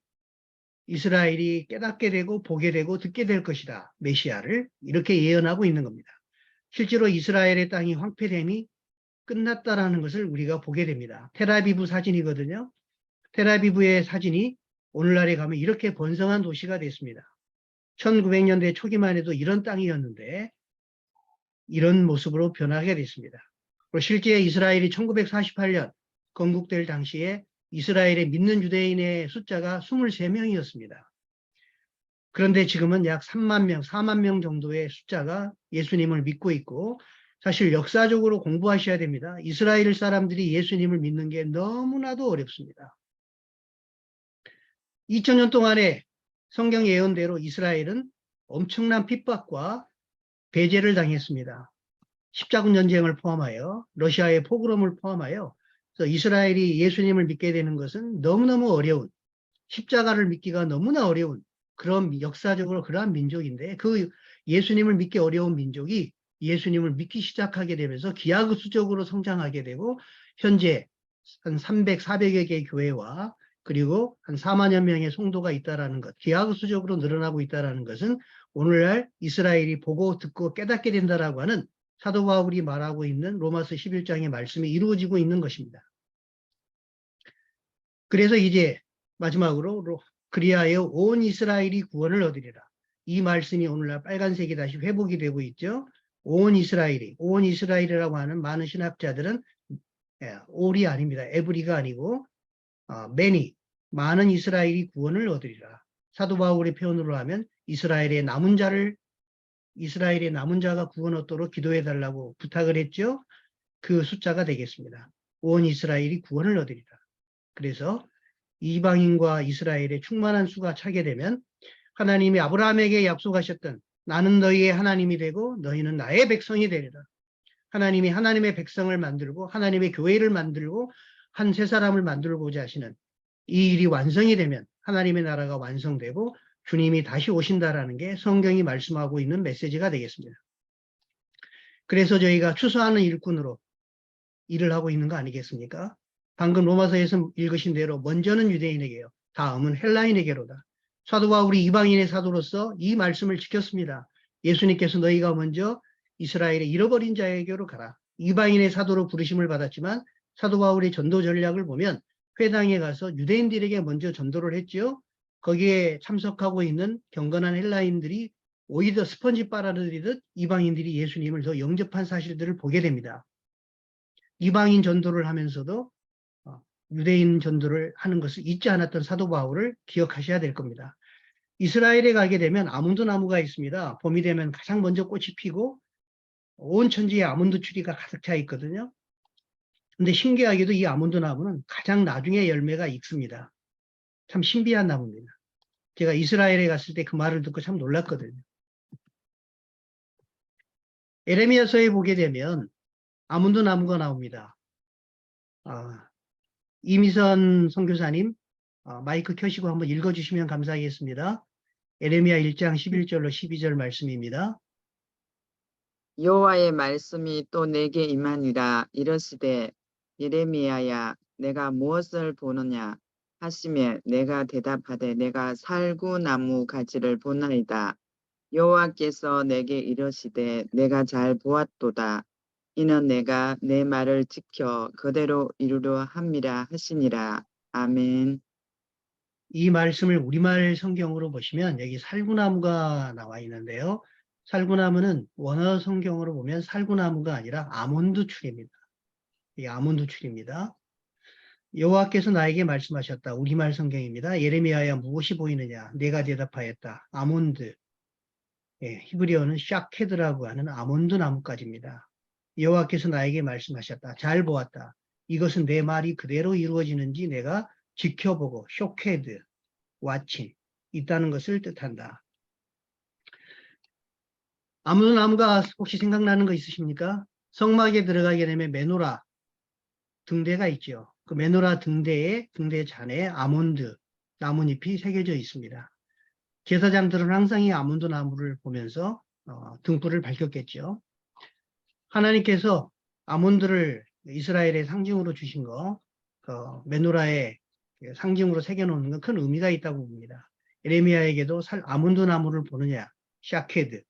이스라엘이 깨닫게 되고 보게 되고 듣게 될 것이다. 메시아를 이렇게 예언하고 있는 겁니다. 실제로 이스라엘의 땅이 황폐됨이 끝났다라는 것을 우리가 보게 됩니다. 텔아비브 사진이거든요. 텔아비브의 사진이 오늘날에 가면 이렇게 번성한 도시가 됐습니다. 1900년대 초기만 해도 이런 땅이었는데 이런 모습으로 변하게 됐습니다. 그리고 실제 이스라엘이 1948년 건국될 당시에 이스라엘에 믿는 유대인의 숫자가 23명이었습니다. 그런데 지금은 약 3만 명, 4만 명 정도의 숫자가 예수님을 믿고 있고, 사실 역사적으로 공부하셔야 됩니다. 이스라엘 사람들이 예수님을 믿는 게 너무나도 어렵습니다. 2000년 동안에 성경 예언대로 이스라엘은 엄청난 핍박과 배제를 당했습니다. 십자군 전쟁을 포함하여 러시아의 포그롬을 포함하여, 그래서 이스라엘이 예수님을 믿게 되는 것은 너무너무 어려운, 십자가를 믿기가 너무나 어려운 그런 역사적으로 그러한 민족인데, 그 예수님을 믿기 어려운 민족이 예수님을 믿기 시작하게 되면서 기하급수적으로 성장하게 되고, 현재 한 300, 400여 개의 교회와 그리고 한 4만여 명의 성도가 있다라는 것, 기하급수적으로 늘어나고 있다라는 것은 오늘날 이스라엘이 보고 듣고 깨닫게 된다라고 하는 사도 바울이 말하고 있는 로마서 11장의 말씀이 이루어지고 있는 것입니다. 그래서 이제 마지막으로 그리하여 온 이스라엘이 구원을 얻으리라. 이 말씀이 오늘날 빨간색이 다시 회복이 되고 있죠. 온 이스라엘이라고 하는 많은 신학자들은 올이 아닙니다. 에브리가 아니고 many, 많은 이스라엘이 구원을 얻으리라. 사도 바울의 표현으로 하면 이스라엘의 남은 자가 구원 얻도록 기도해 달라고 부탁을 했죠. 그 숫자가 되겠습니다. 온 이스라엘이 구원을 얻으리라. 그래서 이방인과 이스라엘의 충만한 수가 차게 되면 하나님이 아브라함에게 약속하셨던 나는 너희의 하나님이 되고 너희는 나의 백성이 되리라. 하나님이 하나님의 백성을 만들고 하나님의 교회를 만들고 한 세 사람을 만들고자 하시는 이 일이 완성이 되면 하나님의 나라가 완성되고 주님이 다시 오신다라는 게 성경이 말씀하고 있는 메시지가 되겠습니다. 그래서 저희가 추수하는 일꾼으로 일을 하고 있는 거 아니겠습니까? 방금 로마서에서 읽으신 대로 먼저는 유대인에게요. 다음은 헬라인에게로다. 사도 바울이 이방인의 사도로서 이 말씀을 지켰습니다. 예수님께서 너희가 먼저 이스라엘의 잃어버린 자에게로 가라. 이방인의 사도로 부르심을 받았지만 사도 바울의 전도 전략을 보면 회당에 가서 유대인들에게 먼저 전도를 했지요. 거기에 참석하고 있는 경건한 헬라인들이 오히려 스펀지 빨아들이듯 이방인들이 예수님을 더 영접한 사실들을 보게 됩니다. 이방인 전도를 하면서도 유대인 전도를 하는 것을 잊지 않았던 사도 바울을 기억하셔야 될 겁니다. 이스라엘에 가게 되면 아몬드 나무가 있습니다. 봄이 되면 가장 먼저 꽃이 피고 온 천지에 아몬드 추리가 가득 차 있거든요. 근데 신기하게도 이 아몬드 나무는 가장 나중에 열매가 익습니다. 참 신비한 나무입니다. 제가 이스라엘에 갔을 때 그 말을 듣고 참 놀랐거든요. 에레미야서에 보게 되면 아몬드 나무가 나옵니다. 이미선 선교사님, 마이크 켜시고 한번 읽어주시면 감사하겠습니다. 에레미야 1장 11절로 12절 말씀입니다. 여호와의 말씀이 또 내게 임하니라. 이르시되 예레미야야 내가 무엇을 보느냐 하시매 내가 대답하되 내가 살구나무 가지를 보나이다. 여호와께서 내게 이르시되 내가 잘 보았도다. 이는 내가 내 말을 지켜 그대로 이루려 함이라 하시니라. 아멘. 이 말씀을 우리말 성경으로 보시면 여기 살구나무가 나와 있는데요. 살구나무는 원어 성경으로 보면 살구나무가 아니라 아몬드 추리입니다. 이 아몬드 추리입니다. 여호와께서 나에게 말씀하셨다. 우리말 성경입니다. 예레미야야 무엇이 보이느냐? 내가 대답하였다. 아몬드. 히브리어는 샤케드라고 하는 아몬드 나무까지입니다. 여호와께서 나에게 말씀하셨다. 잘 보았다. 이것은 내 말이 그대로 이루어지는지 내가 지켜보고 쇼케드, 와칭 있다는 것을 뜻한다. 아몬드 나무가 혹시 생각나는 거 있으십니까? 성막에 들어가게 되면 메노라 등대가 있죠. 그 메노라 등대 잔에 아몬드 나뭇잎이 새겨져 있습니다. 제사장들은 항상 이 아몬드 나무를 보면서 등불을 밝혔겠죠. 하나님께서 아몬드를 이스라엘의 상징으로 주신 거, 메노라의 상징으로 새겨놓는 건 큰 의미가 있다고 봅니다. 에레미야에게도 아몬드 나무를 보느냐, 샤케드,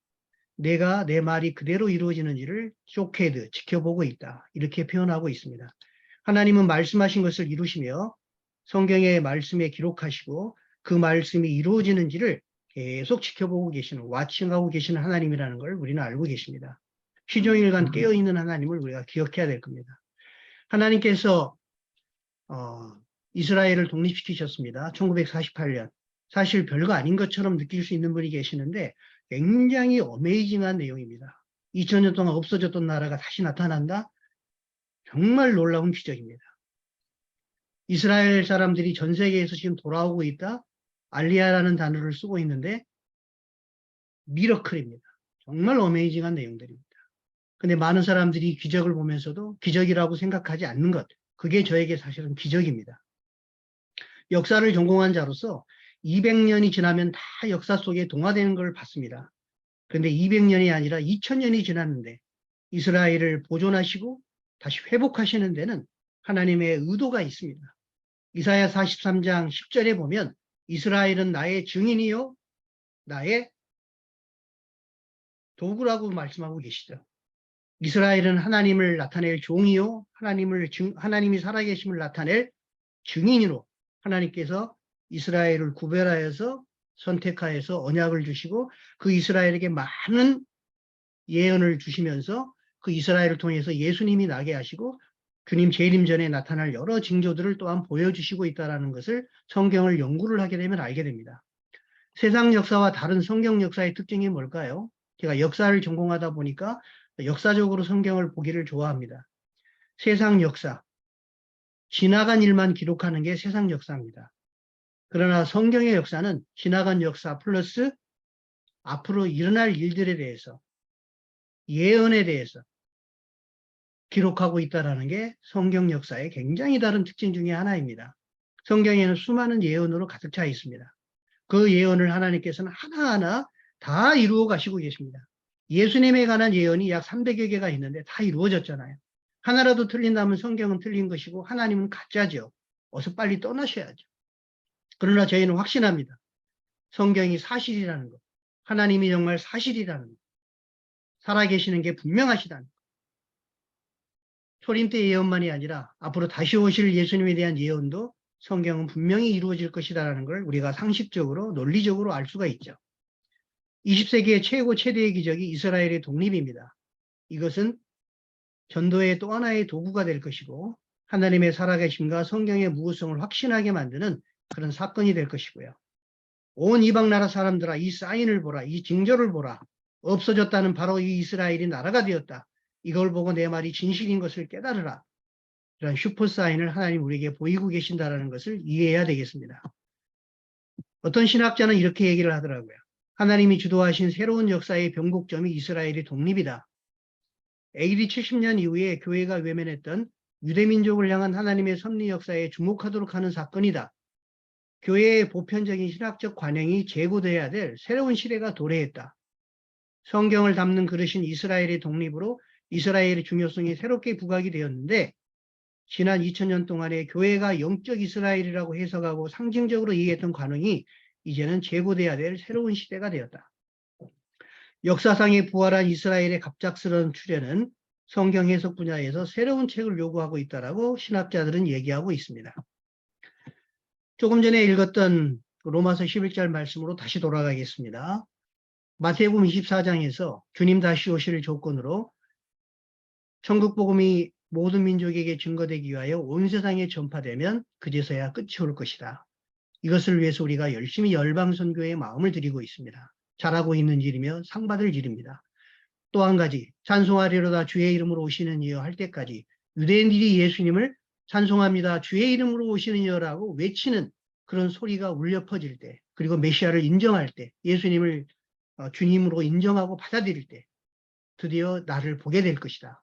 내가 내 말이 그대로 이루어지는지를 쇼케드, 지켜보고 있다. 이렇게 표현하고 있습니다. 하나님은 말씀하신 것을 이루시며 성경의 말씀에 기록하시고 그 말씀이 이루어지는지를 계속 지켜보고 계시는, 와칭하고 계시는 하나님이라는 걸 우리는 알고 계십니다. 시종일관 깨어있는 하나님을 우리가 기억해야 될 겁니다. 하나님께서 이스라엘을 독립시키셨습니다. 1948년. 사실 별거 아닌 것처럼 느낄 수 있는 분이 계시는데 굉장히 어메이징한 내용입니다. 2000년 동안 없어졌던 나라가 다시 나타난다? 정말 놀라운 기적입니다. 이스라엘 사람들이 전 세계에서 지금 돌아오고 있다? 알리아라는 단어를 쓰고 있는데 미러클입니다. 정말 어메이징한 내용들입니다. 근데 많은 사람들이 기적을 보면서도 기적이라고 생각하지 않는 것, 그게 저에게 사실은 기적입니다. 역사를 전공한 자로서 200년이 지나면 다 역사 속에 동화되는 걸 봤습니다. 그런데 200년이 아니라 2000년이 지났는데 이스라엘을 보존하시고 다시 회복하시는 데는 하나님의 의도가 있습니다. 이사야 43장 10절에 보면 이스라엘은 나의 증인이요 나의 도구라고 말씀하고 계시죠. 이스라엘은 하나님을 나타낼 종이요 하나님이 살아계심을 나타낼 증인으로 하나님께서 이스라엘을 구별하여서 선택하여서 언약을 주시고 그 이스라엘에게 많은 예언을 주시면서 그 이스라엘을 통해서 예수님이 나게 하시고 주님 재림 전에 나타날 여러 징조들을 또한 보여주시고 있다는 것을 성경을 연구를 하게 되면 알게 됩니다. 세상 역사와 다른 성경 역사의 특징이 뭘까요? 제가 역사를 전공하다 보니까 역사적으로 성경을 보기를 좋아합니다. 세상 역사, 지나간 일만 기록하는 게 세상 역사입니다. 그러나 성경의 역사는 지나간 역사 플러스 앞으로 일어날 일들에 대해서 예언에 대해서 기록하고 있다는 게 성경 역사의 굉장히 다른 특징 중에 하나입니다. 성경에는 수많은 예언으로 가득 차 있습니다. 그 예언을 하나님께서는 하나하나 다 이루어 가시고 계십니다. 예수님에 관한 예언이 약 300여 개가 있는데 다 이루어졌잖아요. 하나라도 틀린다면 성경은 틀린 것이고 하나님은 가짜죠. 어서 빨리 떠나셔야죠. 그러나 저희는 확신합니다. 성경이 사실이라는 것, 하나님이 정말 사실이라는 것, 살아계시는 게 분명하시다는 것. 초림 때 예언만이 아니라 앞으로 다시 오실 예수님에 대한 예언도 성경은 분명히 이루어질 것이다라는 걸 우리가 상식적으로 논리적으로 알 수가 있죠. 20세기의 최대의 기적이 이스라엘의 독립입니다. 이것은 전도의 또 하나의 도구가 될 것이고 하나님의 살아계심과 성경의 무효성을 확신하게 만드는 그런 사건이 될 것이고요. 온 이방 나라 사람들아 이 사인을 보라, 이 징조를 보라. 없어졌다는 바로 이 이스라엘이 나라가 되었다. 이걸 보고 내 말이 진실인 것을 깨달으라. 이런 슈퍼 사인을 하나님 우리에게 보이고 계신다는 것을 이해해야 되겠습니다. 어떤 신학자는 이렇게 얘기를 하더라고요. 하나님이 주도하신 새로운 역사의 변곡점이 이스라엘의 독립이다. AD 70년 이후에 교회가 외면했던 유대민족을 향한 하나님의 섭리 역사에 주목하도록 하는 사건이다. 교회의 보편적인 신학적 관행이 재고돼야 될 새로운 시대가 도래했다. 성경을 담는 그릇인 이스라엘의 독립으로 이스라엘의 중요성이 새롭게 부각이 되었는데 지난 2000년 동안에 교회가 영적 이스라엘이라고 해석하고 상징적으로 이해했던 관행이 이제는 재고돼야 될 새로운 시대가 되었다. 역사상에 부활한 이스라엘의 갑작스러운 출현은 성경 해석 분야에서 새로운 책을 요구하고 있다라고 신학자들은 얘기하고 있습니다. 조금 전에 읽었던 로마서 11절 말씀으로 다시 돌아가겠습니다. 마태복음 24장에서 주님 다시 오실 조건으로 천국 복음이 모든 민족에게 증거되기 위하여 온 세상에 전파되면 그제서야 끝이 올 것이다. 이것을 위해서 우리가 열심히 열방 선교에 마음을 들이고 있습니다. 잘하고 있는 일이며 상 받을 일입니다. 또 한 가지, 찬송하리로다 주의 이름으로 오시는 이여 할 때까지 유대인들이 예수님을 찬송합니다. 주의 이름으로 오시는 이여라고 외치는 그런 소리가 울려 퍼질 때, 그리고 메시아를 인정할 때, 예수님을 주님으로 인정하고 받아들일 때 드디어 나를 보게 될 것이다.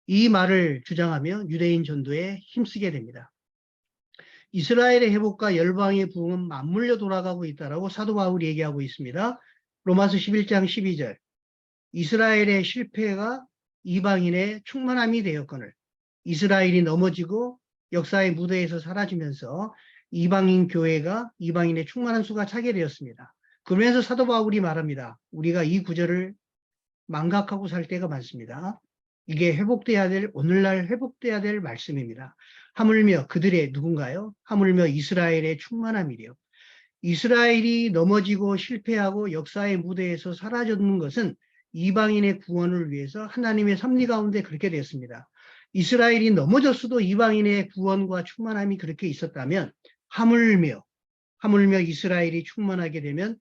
이 말을 주장하며 유대인 전도에 힘쓰게 됩니다. 이스라엘의 회복과 열방의 부흥은 맞물려 돌아가고 있다라고 사도 바울이 얘기하고 있습니다. 로마서 11장 12절. 이스라엘의 실패가 이방인의 충만함이 되었거늘 이스라엘이 넘어지고 역사의 무대에서 사라지면서 이방인 교회가 이방인의 충만한 수가 차게 되었습니다. 그러면서 사도 바울이 말합니다. 우리가 이 구절을 망각하고 살 때가 많습니다. 이게 회복돼야 될, 오늘날 회복돼야 될 말씀입니다. 하물며 그들의 누군가요? 하물며 이스라엘의 충만함이래요. 이스라엘이 넘어지고 실패하고 역사의 무대에서 사라졌는 것은 이방인의 구원을 위해서 하나님의 섭리 가운데 그렇게 됐습니다. 이스라엘이 넘어졌어도 이방인의 구원과 충만함이 그렇게 있었다면 하물며 이스라엘이 충만하게 되면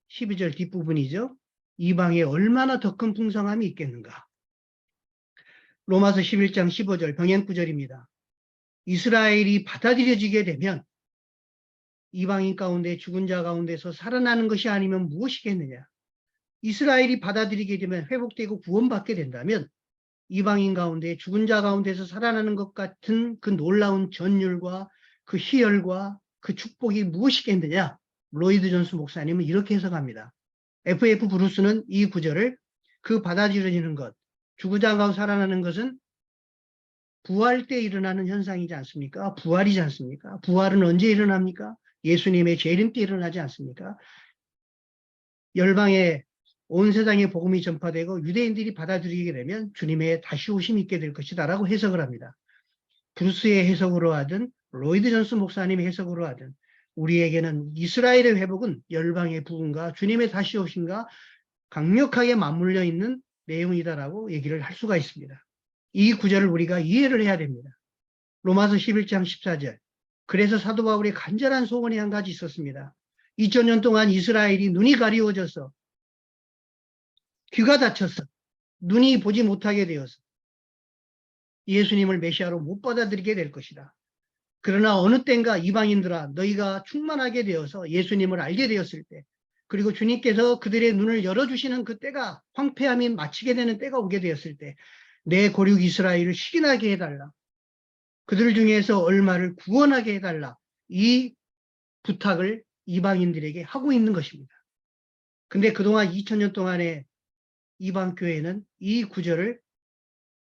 12절 뒷부분이죠. 이방에 얼마나 더 큰 풍성함이 있겠는가. 로마서 11장 15절 병행구절입니다. 이스라엘이 받아들여지게 되면 이방인 가운데 죽은 자 가운데서 살아나는 것이 아니면 무엇이겠느냐. 이스라엘이 받아들이게 되면 회복되고 구원받게 된다면 이방인 가운데 죽은 자 가운데서 살아나는 것 같은 그 놀라운 전율과 그 희열과 그 축복이 무엇이겠느냐. 로이드 존스 목사님은 이렇게 해석합니다. F.F. 브루스는 이 구절을 그 받아들여지는 것, 죽은 자 가운데 살아나는 것은 부활 때 일어나는 현상이지 않습니까? 부활이지 않습니까? 부활은 언제 일어납니까? 예수님의 재림 때 일어나지 않습니까? 열방에 온 세상에 복음이 전파되고 유대인들이 받아들이게 되면 주님의 다시 오심이 있게 될 것이다 라고 해석을 합니다. 브루스의 해석으로 하든 로이드 존스 목사님의 해석으로 하든 우리에게는 이스라엘의 회복은 열방의 부흥과 주님의 다시 오심과 강력하게 맞물려 있는 내용이다라고 얘기를 할 수가 있습니다. 이 구절을 우리가 이해를 해야 됩니다. 로마서 11장 14절. 그래서 사도 바울의 간절한 소원이 한 가지 있었습니다. 2000년 동안 이스라엘이 눈이 가리워져서 귀가 닫혀서 눈이 보지 못하게 되어서 예수님을 메시아로 못 받아들이게 될 것이다. 그러나 어느 때인가 이방인들아 너희가 충만하게 되어서 예수님을 알게 되었을 때 그리고 주님께서 그들의 눈을 열어주시는 그 때가 황폐함이 마치게 되는 때가 오게 되었을 때 내 고륙 이스라엘을 식인하게 해달라. 그들 중에서 얼마를 구원하게 해달라. 이 부탁을 이방인들에게 하고 있는 것입니다. 근데 그동안 2000년 동안의 이방교회는 이 구절을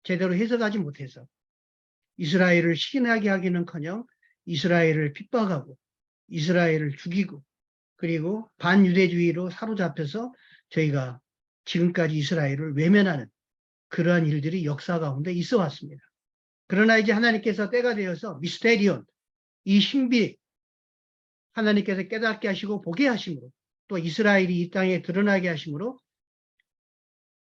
제대로 해석하지 못해서 이스라엘을 식인하게 하기는커녕 이스라엘을 핍박하고 이스라엘을 죽이고 그리고 반유대주의로 사로잡혀서 저희가 지금까지 이스라엘을 외면하는 그러한 일들이 역사 가운데 있어 왔습니다. 그러나 이제 하나님께서 때가 되어서 미스테리온, 이 신비 하나님께서 깨닫게 하시고 보게 하심으로 또 이스라엘이 이 땅에 드러나게 하심으로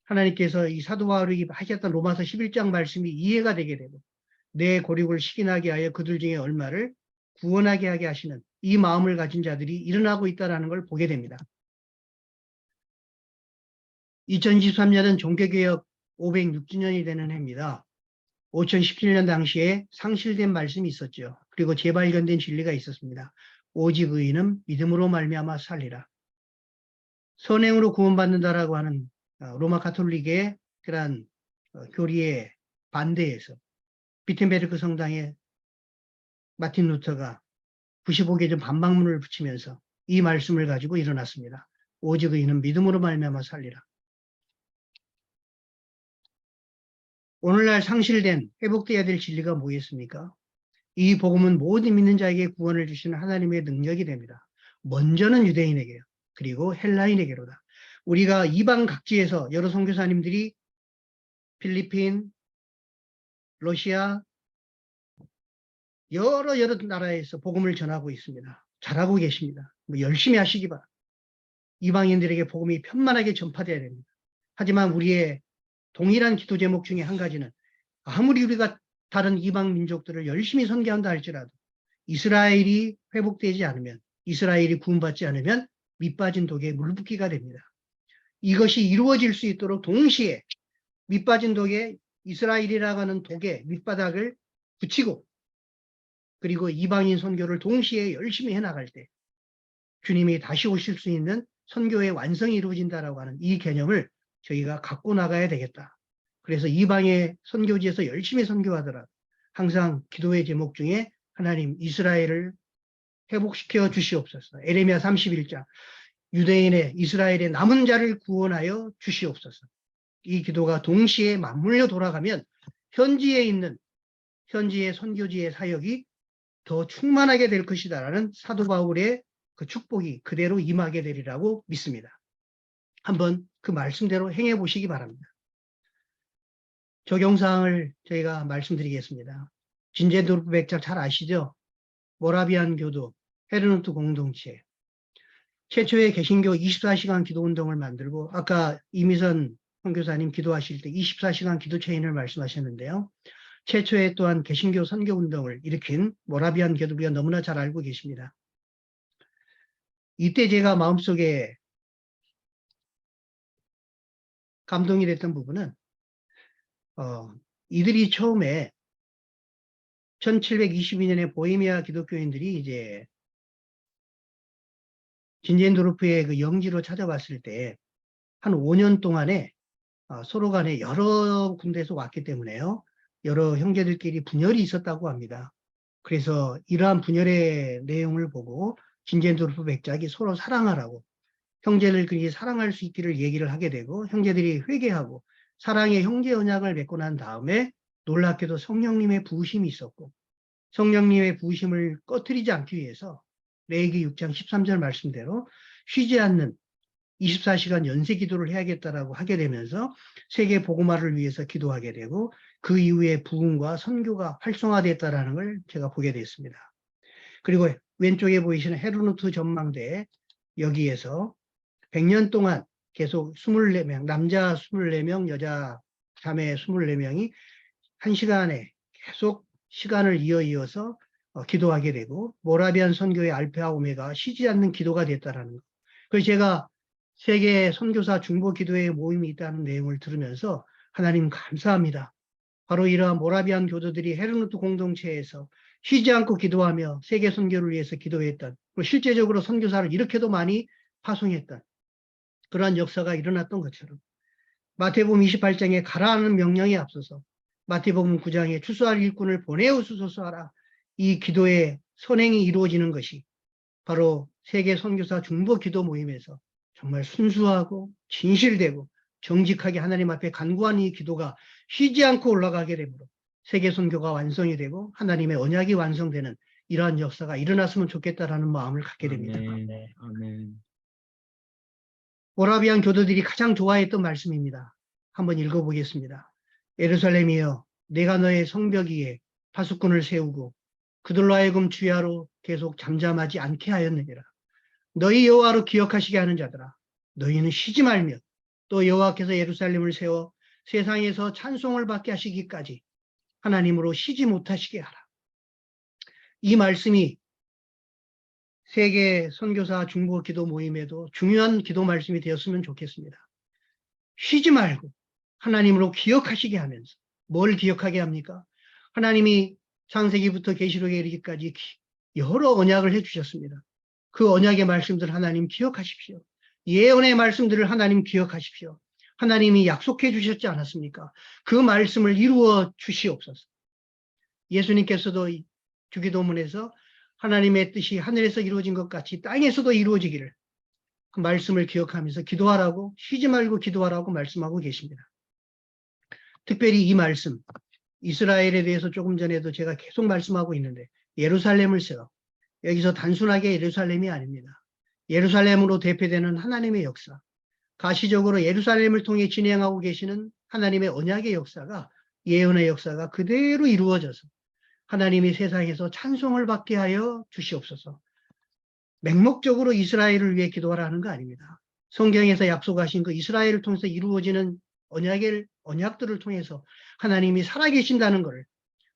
하나님께서 이 사도 바울이 하셨던 로마서 11장 말씀이 이해가 되게 되고 내 고륙을 식인하게 하여 그들 중에 얼마를 구원하게 하게 하시는 이 마음을 가진 자들이 일어나고 있다는 걸 보게 됩니다. 2023년은 종교개혁 506주년이 되는 해입니다. 5017년 당시에 상실된 말씀이 있었죠. 그리고 재발견된 진리가 있었습니다. 오직 의인은 믿음으로 말미암아 살리라. 선행으로 구원받는다라고 하는 로마 가톨릭의 그러한 교리에 반대해서 비텐베르크 성당에 마틴 루터가 95개 전 반박문을 붙이면서 이 말씀을 가지고 일어났습니다. 오직 의인은 믿음으로 말미암아 살리라. 오늘날 상실된 회복되어야 될 진리가 뭐겠습니까? 이 복음은 모든 믿는 자에게 구원을 주시는 하나님의 능력이 됩니다. 먼저는 유대인에게요. 그리고 헬라인에게로다. 우리가 이방 각지에서 여러 선교사님들이 필리핀, 러시아, 여러 나라에서 복음을 전하고 있습니다. 잘하고 계십니다. 열심히 하시기 바랍니다. 이방인들에게 복음이 편만하게 전파되어야 됩니다. 하지만 우리의 동일한 기도 제목 중에 한 가지는 아무리 우리가 다른 이방 민족들을 열심히 선교한다 할지라도 이스라엘이 회복되지 않으면, 이스라엘이 구원받지 않으면 밑빠진 독에 물붓기가 됩니다. 이것이 이루어질 수 있도록 동시에 밑빠진 독에 이스라엘이라고 하는 독에 밑바닥을 붙이고 그리고 이방인 선교를 동시에 열심히 해나갈 때 주님이 다시 오실 수 있는 선교의 완성이 이루어진다라고 하는 이 개념을 저희가 갖고 나가야 되겠다. 그래서 이방의 선교지에서 열심히 선교하더라도 항상 기도의 제목 중에 하나님 이스라엘을 회복시켜 주시옵소서. 에레미야 31장 유대인의 이스라엘의 남은 자를 구원하여 주시옵소서. 이 기도가 동시에 맞물려 돌아가면 현지의 선교지의 사역이 더 충만하게 될 것이다라는 사도 바울의 그 축복이 그대로 임하게 되리라고 믿습니다. 한번 그 말씀대로 행해 보시기 바랍니다. 적용사항을 저희가 말씀드리겠습니다. 진제도르프 백작 잘 아시죠? 모라비안 교도, 헤르누트 공동체, 최초의 개신교 24시간 기도운동을 만들고 아까 이미선 선교사님 기도하실 때 24시간 기도 체인을 말씀하셨는데요. 최초의 또한 개신교 선교운동을 일으킨 모라비안 교도부가 너무나 잘 알고 계십니다. 이때 제가 마음속에 감동이 됐던 부분은 이들이 처음에 1722년에 보헤미아 기독교인들이 이제 진젠도르프의 그 영지로 찾아왔을 때 한 5년 동안에 서로 간에 여러 군데에서 왔기 때문에요. 여러 형제들끼리 분열이 있었다고 합니다. 그래서 이러한 분열의 내용을 보고 진젠도르프 백작이 서로 사랑하라고 형제들끼리 사랑할 수 있기를 얘기를 하게 되고 형제들이 회개하고 사랑의 형제 언약을 맺고 난 다음에 놀랍게도 성령님의 부으심이 있었고 성령님의 부으심을 꺼트리지 않기 위해서 레위기 6장 13절 말씀대로 쉬지 않는 24시간 연세 기도를 해야겠다라고 하게 되면서 세계 복음화를 위해서 기도하게 되고 그 이후에 부흥과 선교가 활성화됐다라는 걸 제가 보게 됐습니다. 그리고 왼쪽에 보이시는 헤르누트 전망대 여기에서 100년 동안 계속 24명, 남자 24명, 여자 자매 24명이 한 시간에 계속 시간을 이어서 기도하게 되고 모라비안 선교의 알파와 오메가 쉬지 않는 기도가 됐다라는 것. 그래서 제가 세계 선교사 중보 기도회 모임이 있다는 내용을 들으면서 하나님 감사합니다. 바로 이러한 모라비안 교도들이 헤르누트 공동체에서 쉬지 않고 기도하며 세계 선교를 위해서 기도했던 그리고 실제적으로 선교사를 이렇게도 많이 파송했던 그러한 역사가 일어났던 것처럼 마태복음 28장에 가라하는 명령에 앞서서 마태복음 9장에 추수할 일꾼을 보내어 수소수하라 이 기도의 선행이 이루어지는 것이 바로 세계 선교사 중보 기도 모임에서 정말 순수하고 진실되고 정직하게 하나님 앞에 간구한 이 기도가 쉬지 않고 올라가게 되므로 세계 선교가 완성이 되고 하나님의 언약이 완성되는 이러한 역사가 일어났으면 좋겠다라는 마음을 갖게 됩니다. 아멘. 모라비안 교도들이 가장 좋아했던 말씀입니다. 한번 읽어보겠습니다. 예루살렘이여 내가 너의 성벽 위에 파수꾼을 세우고 그들로 하여금 주야로 계속 잠잠하지 않게 하였느니라. 너희 여호와로 기억하시게 하는 자들아 너희는 쉬지 말며 또 여호와께서 예루살렘을 세워 세상에서 찬송을 받게 하시기까지 하나님으로 쉬지 못하시게 하라. 이 말씀이 세계 선교사 중보 기도 모임에도 중요한 기도 말씀이 되었으면 좋겠습니다. 쉬지 말고 하나님으로 기억하시게 하면서 뭘 기억하게 합니까? 하나님이 창세기부터 계시록에 이르기까지 여러 언약을 해주셨습니다. 그 언약의 말씀들 하나님 기억하십시오. 예언의 말씀들을 하나님 기억하십시오. 하나님이 약속해 주셨지 않았습니까? 그 말씀을 이루어 주시옵소서. 예수님께서도 주기도문에서 하나님의 뜻이 하늘에서 이루어진 것 같이 땅에서도 이루어지기를 그 말씀을 기억하면서 기도하라고, 쉬지 말고 기도하라고 말씀하고 계십니다. 특별히 이 말씀, 이스라엘에 대해서 조금 전에도 제가 계속 말씀하고 있는데 예루살렘을 세워, 여기서 단순하게 예루살렘이 아닙니다. 예루살렘으로 대표되는 하나님의 역사, 가시적으로 예루살렘을 통해 진행하고 계시는 하나님의 언약의 역사가, 예언의 역사가 그대로 이루어져서 하나님이 세상에서 찬송을 받게 하여 주시옵소서. 맹목적으로 이스라엘을 위해 기도하라는 거 아닙니다. 성경에서 약속하신 그 이스라엘을 통해서 이루어지는 언약들을 통해서 하나님이 살아계신다는 것을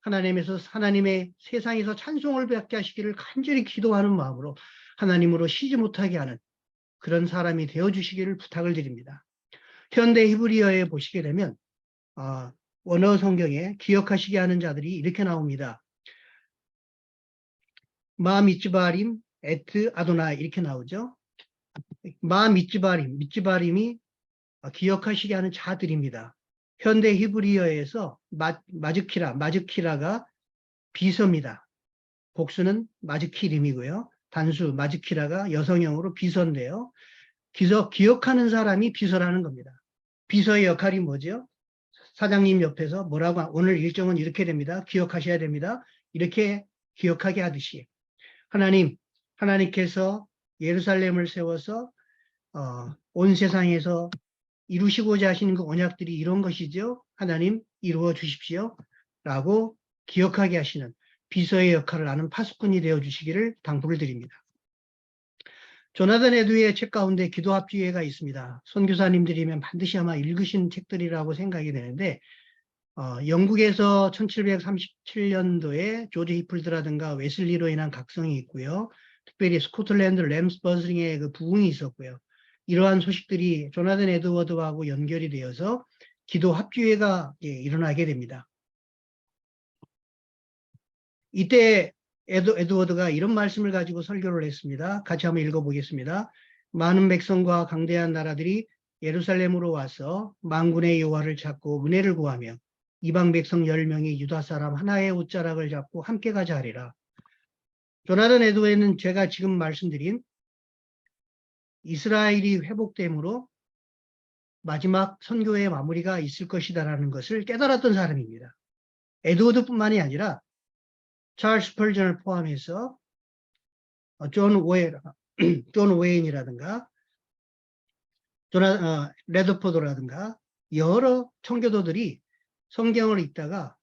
하나님의 세상에서 찬송을 받게 하시기를 간절히 기도하는 마음으로 하나님으로 쉬지 못하게 하는 그런 사람이 되어주시기를 부탁을 드립니다. 현대 히브리어에 보시게 되면 원어 성경에 기억하시게 하는 자들이 이렇게 나옵니다. 마 미츠바림 에트 아도나이 이렇게 나오죠. 마 미츠바림이 기억하시게 하는 자들입니다. 현대 히브리어에서 마즈키라가 비서입니다. 복수는 마즈키림이고요. 단수 마즈키라가 여성형으로 비서인데요. 기억하는 사람이 비서라는 겁니다. 비서의 역할이 뭐죠? 사장님 옆에서 뭐라고, 오늘 일정은 이렇게 됩니다. 기억하셔야 됩니다. 이렇게 기억하게 하듯이 하나님께서 예루살렘을 세워서 온 세상에서 이루시고자 하시는 그 언약들이 이런 것이죠. 하나님 이루어 주십시오. 라고 기억하게 하시는 비서의 역할을 하는 파수꾼이 되어 주시기를 당부를 드립니다. 조나단 에드의 책 가운데 기도 합주회가 있습니다. 선교사님들이면 반드시 아마 읽으신 책들이라고 생각이 되는데 영국에서 1737년도에 조지 히플드라든가 웨슬리로 인한 각성이 있고요. 특별히 스코틀랜드 램스버싱의 그 부흥이 있었고요. 이러한 소식들이 조나단 에드워드하고 연결이 되어서 기도 합주회가 일어나게 됩니다. 이때 에드워드가 이런 말씀을 가지고 설교를 했습니다. 같이 한번 읽어보겠습니다. 많은 백성과 강대한 나라들이 예루살렘으로 와서 만군의 여호와를 찾고 은혜를 구하며 이방 백성 10명이 유다 사람 하나의 옷자락을 잡고 함께 가자 하리라. 조나단 에드워드는 제가 지금 말씀드린 이스라엘이 회복됨으로 마지막 선교의 마무리가 있을 것이다라는 것을 깨달았던 사람입니다. 에드워드뿐만이 아니라 찰스 펄전을 포함해서 존 오웬이라든가 레더포드라든가 여러 청교도들이 성경을 읽다가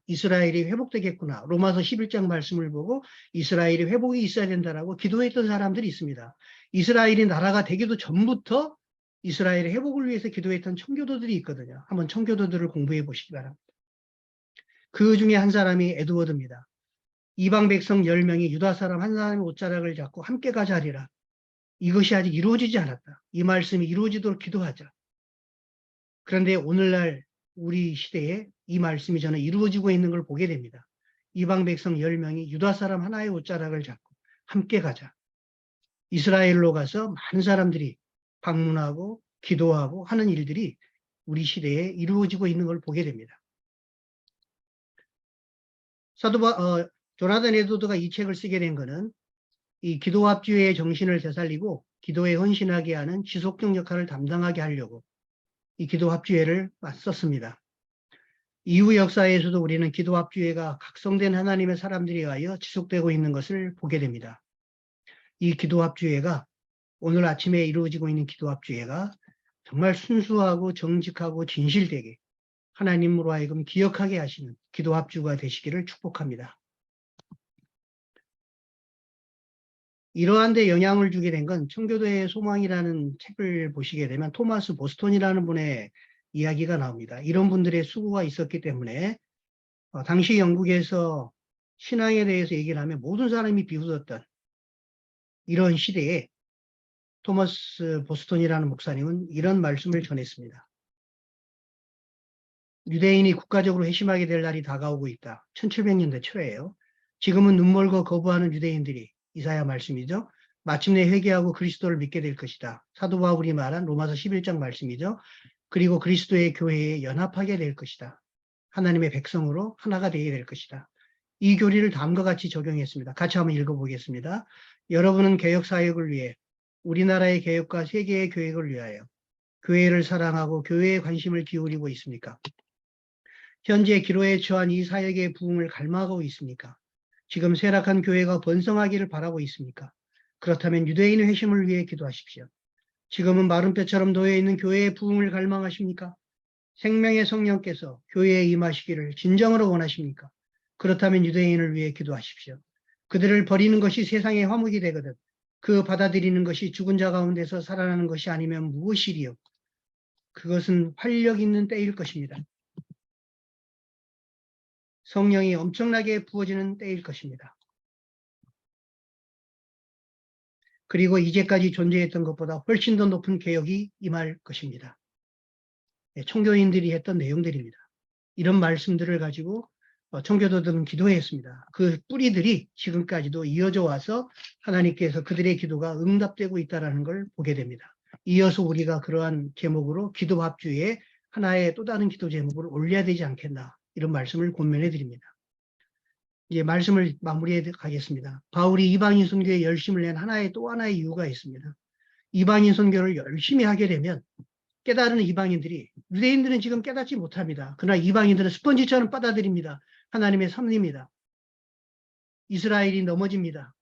이스라엘이 회복되겠구나. 로마서 11장 말씀을 보고 이스라엘이 회복이 있어야 된다라고 기도했던 사람들이 있습니다. 이스라엘이 나라가 되기도 전부터 이스라엘의 회복을 위해서 기도했던 청교도들이 있거든요. 한번 청교도들을 공부해 보시기 바랍니다. 그 중에 한 사람이 에드워드입니다. 이방 백성 10명이 유다 사람 한 사람의 옷자락을 잡고 함께 가자 하리라. 이것이 아직 이루어지지 않았다. 이 말씀이 이루어지도록 기도하자. 그런데 오늘날 우리 시대에 이 말씀이 저는 이루어지고 있는 걸 보게 됩니다. 이방 백성 10명이 유다 사람 하나의 옷자락을 잡고 함께 가자. 이스라엘로 가서 많은 사람들이 방문하고 기도하고 하는 일들이 우리 시대에 이루어지고 있는 걸 보게 됩니다. 조나단 에드워드가 이 책을 쓰게 된 것은 이 기도합주회의 정신을 되살리고 기도에 헌신하게 하는 지속적 역할을 담당하게 하려고 이 기도합주회를 썼습니다. 이후 역사에서도 우리는 기도합주회가 각성된 하나님의 사람들에 의하여 지속되고 있는 것을 보게 됩니다. 이 기도합주회가 오늘 아침에 이루어지고 있는 기도합주회가 정말 순수하고 정직하고 진실되게 하나님으로 하여금 기억하게 하시는 기도합주가 되시기를 축복합니다. 이러한 데 영향을 주게 된 건 청교도의 소망이라는 책을 보시게 되면 토마스 보스턴이라는 분의 이야기가 나옵니다. 이런 분들의 수고가 있었기 때문에 당시 영국에서 신앙에 대해서 얘기를 하면 모든 사람이 비웃었던 이런 시대에 토마스 보스턴이라는 목사님은 이런 말씀을 전했습니다. 유대인이 국가적으로 회심하게 될 날이 다가오고 있다. 1700년대 초예요. 지금은 눈멀고 거부하는 유대인들이 이사야 말씀이죠. 마침내 회개하고 그리스도를 믿게 될 것이다. 사도 바울이 말한 로마서 11장 말씀이죠. 그리고 그리스도의 교회에 연합하게 될 것이다. 하나님의 백성으로 하나가 되게 될 것이다. 이 교리를 다음과 같이 적용했습니다. 같이 한번 읽어보겠습니다. 여러분은 개혁사역을 위해 우리나라의 개혁과 세계의 계획을 위하여 교회를 사랑하고 교회에 관심을 기울이고 있습니까? 현재 기로에 처한 이 사역의 부흥을 갈망하고 있습니까? 지금 쇠락한 교회가 번성하기를 바라고 있습니까? 그렇다면 유대인 회심을 위해 기도하십시오. 지금은 마른 뼈처럼 놓여있는 교회의 부흥을 갈망하십니까? 생명의 성령께서 교회에 임하시기를 진정으로 원하십니까? 그렇다면 유대인을 위해 기도하십시오. 그들을 버리는 것이 세상의 화목이 되거든 그 받아들이는 것이 죽은 자 가운데서 살아나는 것이 아니면 무엇이리요? 그것은 활력 있는 때일 것입니다. 성령이 엄청나게 부어지는 때일 것입니다. 그리고 이제까지 존재했던 것보다 훨씬 더 높은 개혁이 임할 것입니다. 총교인들이 했던 내용들입니다. 이런 말씀들을 가지고 청교도들은 기도했습니다. 그 뿌리들이 지금까지도 이어져 와서 하나님께서 그들의 기도가 응답되고 있다는 걸 보게 됩니다. 이어서 우리가 그러한 제목으로 기도합주에 하나의 또 다른 기도 제목을 올려야 되지 않겠나 이런 말씀을 권면해 드립니다. 이제 말씀을 마무리해 가겠습니다. 바울이 이방인 선교에 열심을 낸 또 하나의 이유가 있습니다. 이방인 선교를 열심히 하게 되면 깨달은 이방인들이 유대인들은 지금 깨닫지 못합니다. 그러나 이방인들은 스펀지처럼 받아들입니다. 하나님의 섭리입니다. 이스라엘이 넘어집니다.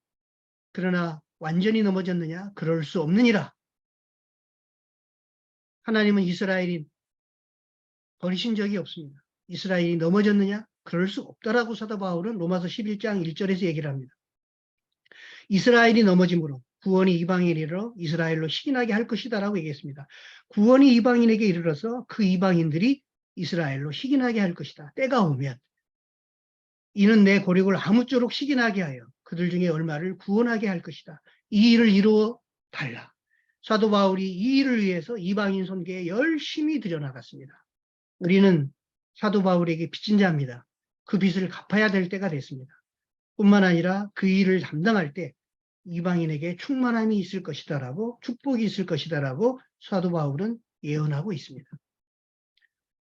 그러나 완전히 넘어졌느냐? 그럴 수 없느니라. 하나님은 이스라엘이 버리신 적이 없습니다. 이스라엘이 넘어졌느냐? 그럴 수 없다라고 사도 바울은 로마서 11장 1절에서 얘기를 합니다. 이스라엘이 넘어짐으로 구원이 이방인에 이르러 이스라엘로 식인하게 할 것이다라고 얘기했습니다. 구원이 이방인에게 이르러서 그 이방인들이 이스라엘로 식인하게 할 것이다. 때가 오면 이는 내 고력을 아무쪼록 식인하게 하여 그들 중에 얼마를 구원하게 할 것이다. 이 일을 이루어 달라. 사도 바울이 이 일을 위해서 이방인 선교에 열심히 들여나갔습니다. 우리는 사도 바울에게 빚진 자입니다. 그 빚을 갚아야 될 때가 됐습니다. 뿐만 아니라 그 일을 담당할 때 이방인에게 충만함이 있을 것이다라고 축복이 있을 것이다라고 사도 바울은 예언하고 있습니다.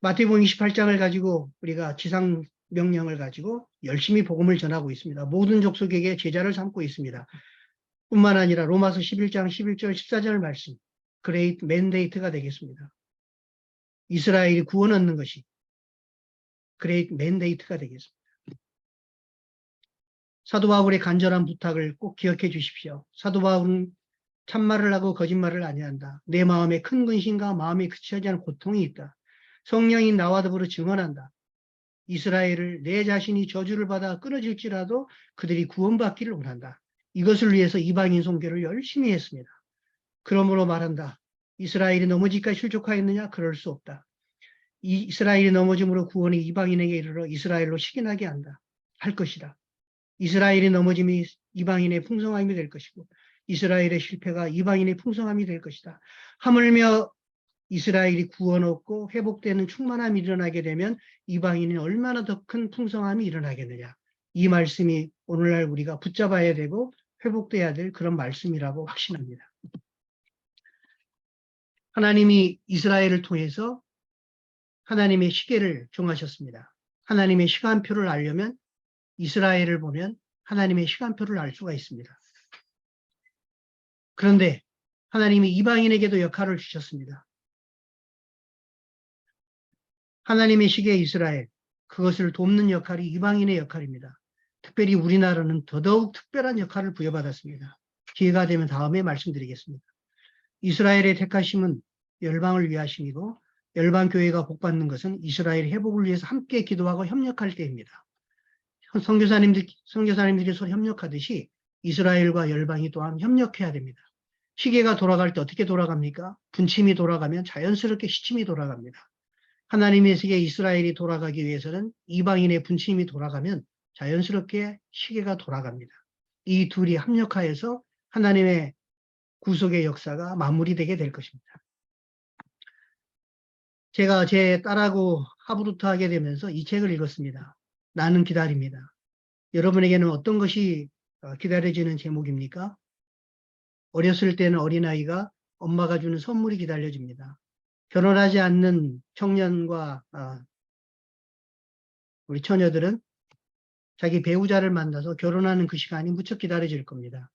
마태복음 28장을 가지고 우리가 지상 명령을 가지고 열심히 복음을 전하고 있습니다. 모든 족속에게 제자를 삼고 있습니다. 뿐만 아니라 로마서 11장 11절 14절 말씀 그레이트 맨데이트가 되겠습니다. 이스라엘이 구원 얻는 것이 그레이트 맨데이트가 되겠습니다. 사도 바울의 간절한 부탁을 꼭 기억해 주십시오. 사도 바울은 참말을 하고 거짓말을 아니한다. 내 마음에 큰 근심과 마음이 그치지 않은 고통이 있다. 성령이 나와 더불어 증언한다. 이스라엘을 내 자신이 저주를 받아 끊어질지라도 그들이 구원받기를 원한다. 이것을 위해서 이방인 선교를 열심히 했습니다. 그러므로 말한다. 이스라엘이 넘어질까 실족하였느냐? 그럴 수 없다. 이스라엘이 넘어짐으로 구원이 이방인에게 이르러 이스라엘로 식인하게 한다. 할 것이다. 이스라엘이 넘어짐이 이방인의 풍성함이 될 것이고 이스라엘의 실패가 이방인의 풍성함이 될 것이다. 하물며 이스라엘이 구원 얻고 회복되는 충만함이 일어나게 되면 이방인이 얼마나 더 큰 풍성함이 일어나겠느냐. 이 말씀이 오늘날 우리가 붙잡아야 되고 회복돼야 될 그런 말씀이라고 확신합니다. 하나님이 이스라엘을 통해서 하나님의 시계를 정하셨습니다. 하나님의 시간표를 알려면 이스라엘을 보면 하나님의 시간표를 알 수가 있습니다. 그런데 하나님이 이방인에게도 역할을 주셨습니다. 하나님의 시계 이스라엘, 그것을 돕는 역할이 이방인의 역할입니다. 특별히 우리나라는 더더욱 특별한 역할을 부여받았습니다. 기회가 되면 다음에 말씀드리겠습니다. 이스라엘의 택하심은 열방을 위하심이고 열방교회가 복받는 것은 이스라엘 회복을 위해서 함께 기도하고 협력할 때입니다. 선교사님들이 서로 협력하듯이 이스라엘과 열방이 또한 협력해야 됩니다. 시계가 돌아갈 때 어떻게 돌아갑니까? 분침이 돌아가면 자연스럽게 시침이 돌아갑니다. 하나님의 시계 이스라엘이 돌아가기 위해서는 이방인의 분침이 돌아가면 자연스럽게 시계가 돌아갑니다. 이 둘이 합력하여서 하나님의 구속의 역사가 마무리되게 될 것입니다. 제가 제 딸하고 하브루트 하게 되면서 이 책을 읽었습니다. 나는 기다립니다. 여러분에게는 어떤 것이 기다려지는 제목입니까? 어렸을 때는 어린아이가 엄마가 주는 선물이 기다려집니다. 결혼하지 않는 청년과 우리 처녀들은 자기 배우자를 만나서 결혼하는 그 시간이 무척 기다려질 겁니다.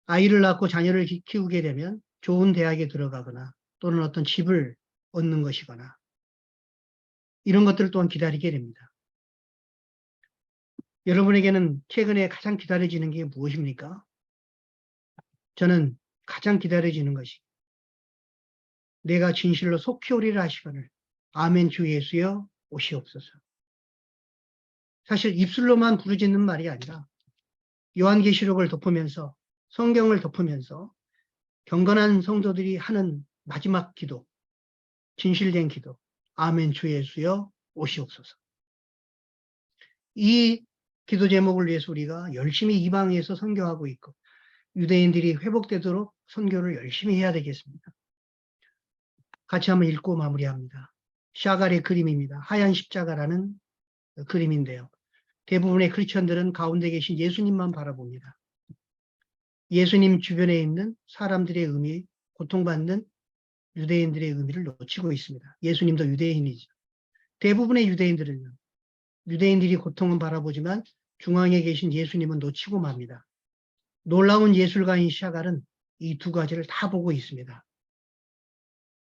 아이를 낳고 자녀를 키우게 되면 좋은 대학에 들어가거나 또는 어떤 집을 얻는 것이거나 이런 것들 또한 기다리게 됩니다. 여러분에게는 최근에 가장 기다려지는 게 무엇입니까? 저는 가장 기다려지는 것이 내가 진실로 속히 오리라 하시거늘 아멘 주 예수여 오시옵소서. 사실 입술로만 부르짖는 말이 아니라 요한계시록을 덮으면서 성경을 덮으면서 경건한 성도들이 하는 마지막 기도, 진실된 기도, 아멘 주 예수여 오시옵소서. 이 기도 제목을 위해서 우리가 열심히 이방에서 선교하고 있고 유대인들이 회복되도록 선교를 열심히 해야 되겠습니다. 같이 한번 읽고 마무리합니다. 샤갈의 그림입니다. 하얀 십자가라는 그림인데요. 대부분의 크리스천들은 가운데 계신 예수님만 바라봅니다. 예수님 주변에 있는 사람들의 의미, 고통받는 유대인들의 의미를 놓치고 있습니다. 예수님도 유대인이죠. 대부분의 유대인들은요. 유대인들이 고통은 바라보지만 중앙에 계신 예수님은 놓치고 맙니다. 놀라운 예술가인 샤갈은 이 두 가지를 다 보고 있습니다.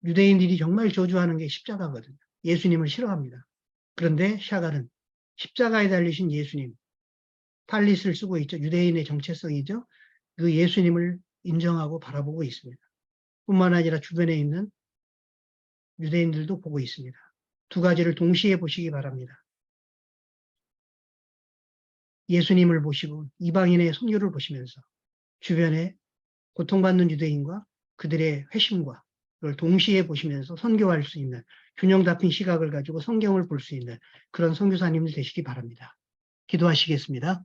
유대인들이 정말 저주하는 게 십자가거든요. 예수님을 싫어합니다. 그런데 샤갈은 십자가에 달리신 예수님, 탈릿을 쓰고 있죠. 유대인의 정체성이죠. 그 예수님을 인정하고 바라보고 있습니다. 뿐만 아니라 주변에 있는 유대인들도 보고 있습니다. 두 가지를 동시에 보시기 바랍니다. 예수님을 보시고 이방인의 선교를 보시면서 주변에 고통받는 유대인과 그들의 회심과 그걸 동시에 보시면서 선교할 수 있는 균형 잡힌 시각을 가지고 성경을 볼 수 있는 그런 선교사님들 되시기 바랍니다. 기도하시겠습니다.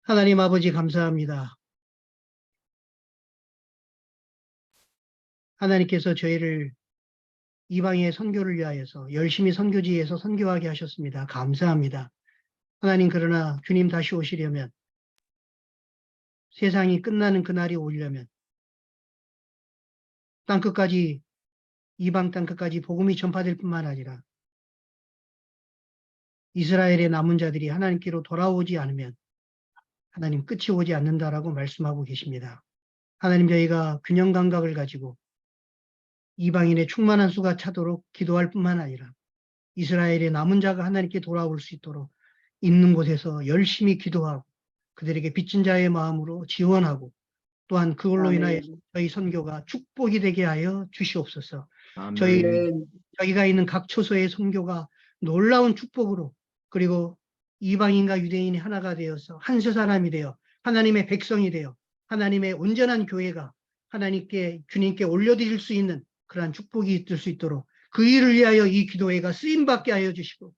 하나님 아버지 감사합니다. 하나님께서 저희를 이방의 선교를 위하여서 열심히 선교지에서 선교하게 하셨습니다. 감사합니다. 하나님 그러나 주님 다시 오시려면 세상이 끝나는 그날이 오려면 땅끝까지 이방 땅끝까지 복음이 전파될 뿐만 아니라 이스라엘의 남은 자들이 하나님께로 돌아오지 않으면 하나님 끝이 오지 않는다라고 말씀하고 계십니다. 하나님 저희가 균형 감각을 가지고 이방인의 충만한 수가 차도록 기도할 뿐만 아니라 이스라엘의 남은 자가 하나님께 돌아올 수 있도록 있는 곳에서 열심히 기도하고 그들에게 빚진 자의 마음으로 지원하고 또한 그걸로 인하여 저희 선교가 축복이 되게 하여 주시옵소서. 아멘. 저희가 있는 각 처소의 선교가 놀라운 축복으로 그리고 이방인과 유대인이 하나가 되어서 한 세 사람이 되어 하나님의 백성이 되어 하나님의 온전한 교회가 하나님께 주님께 올려드릴 수 있는 그러한 축복이 있을 수 있도록 그 일을 위하여 이 기도회가 쓰임받게 하여 주시고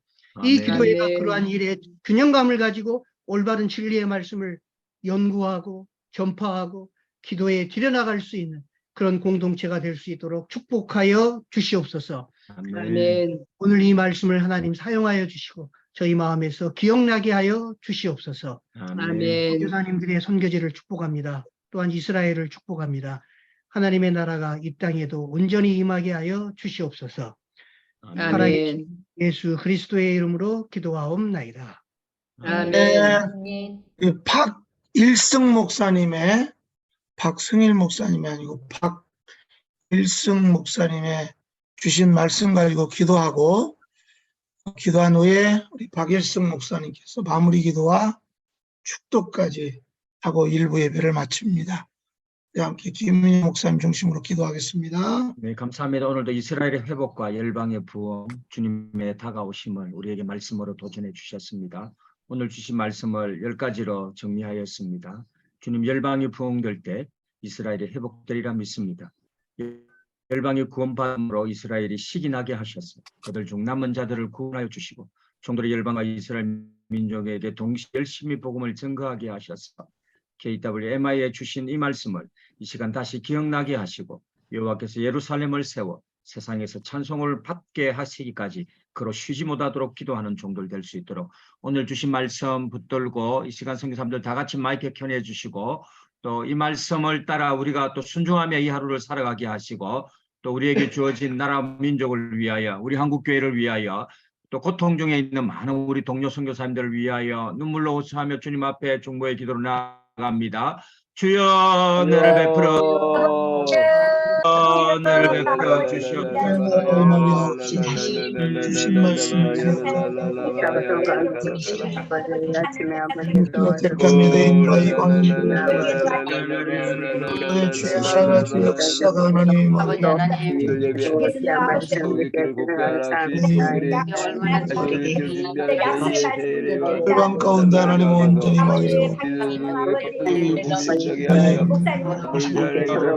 이 아멘. 기도회가 그러한 일에 균형감을 가지고 올바른 진리의 말씀을 연구하고 전파하고 기도에 들여나갈 수 있는 그런 공동체가 될 수 있도록 축복하여 주시옵소서. 아멘. 오늘 이 말씀을 하나님 사용하여 주시고 저희 마음에서 기억나게 하여 주시옵소서. 아멘. 선교사님들의 선교지를 축복합니다. 또한 이스라엘을 축복합니다. 하나님의 나라가 이 땅에도 온전히 임하게 하여 주시옵소서. 살아계신 예수 그리스도의 이름으로 기도하옵나이다. 아멘. 박일승 목사님의 박승일 목사님이 아니고 박일승 목사님의 주신 말씀 가지고 기도하고 기도한 후에 우리 박일승 목사님께서 마무리 기도와 축도까지 하고 일부 예배를 마칩니다. 함께 김민희 목사님 중심으로 기도하겠습니다. 네, 감사합니다. 오늘도 이스라엘의 회복과 열방의 부흥, 주님의 다가오심을 우리에게 말씀으로 도전해 주셨습니다. 오늘 주신 말씀을 10가지로 정리하였습니다. 주님 열방이 부흥될 때 이스라엘이 회복되리라 믿습니다. 열방이 구원받음으로 이스라엘이 시기나게 하셨어. 그들 중 남은 자들을 구원하여 주시고 종들의 열방과 이스라엘 민족에게 동시에 열심히 복음을 증거하게 하셨어. KWMI에 주신 이 말씀을 이 시간 다시 기억나게 하시고 여호와께서 예루살렘을 세워 세상에서 찬송을 받게 하시기까지 그로 쉬지 못하도록 기도하는 종들 될 수 있도록 오늘 주신 말씀 붙들고 이 시간 선교사님들 다 같이 마이크 켜내 주시고 또 이 말씀을 따라 우리가 또 순종하며 이 하루를 살아가게 하시고 또 우리에게 주어진 나라 민족을 위하여 우리 한국교회를 위하여 또 고통 중에 있는 많은 우리 동료 선교사님들을 위하여 눈물로 호소하며 주님 앞에 중보의 기도를 나아갑니다. 주여 은혜를 베풀어 은혜를 베풀어 주시옵소서. 주신 말씀 택합니다. 인과 이광 주의 나라가 주 역사가 하나님의 아버지 마음이라 하나님 열방 가운데 하나님 온전히 마음이라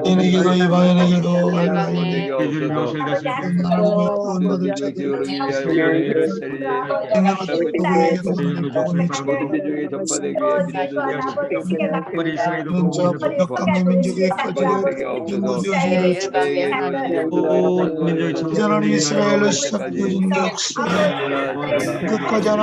인에게도 이방인에게도 주님 오실 것을 구원받을 자들 우리 이스라엘도 먼저 역강의 민족의 가지를 민족이 하나님 이스라엘로 시작되어진 역사 끝까지 하나님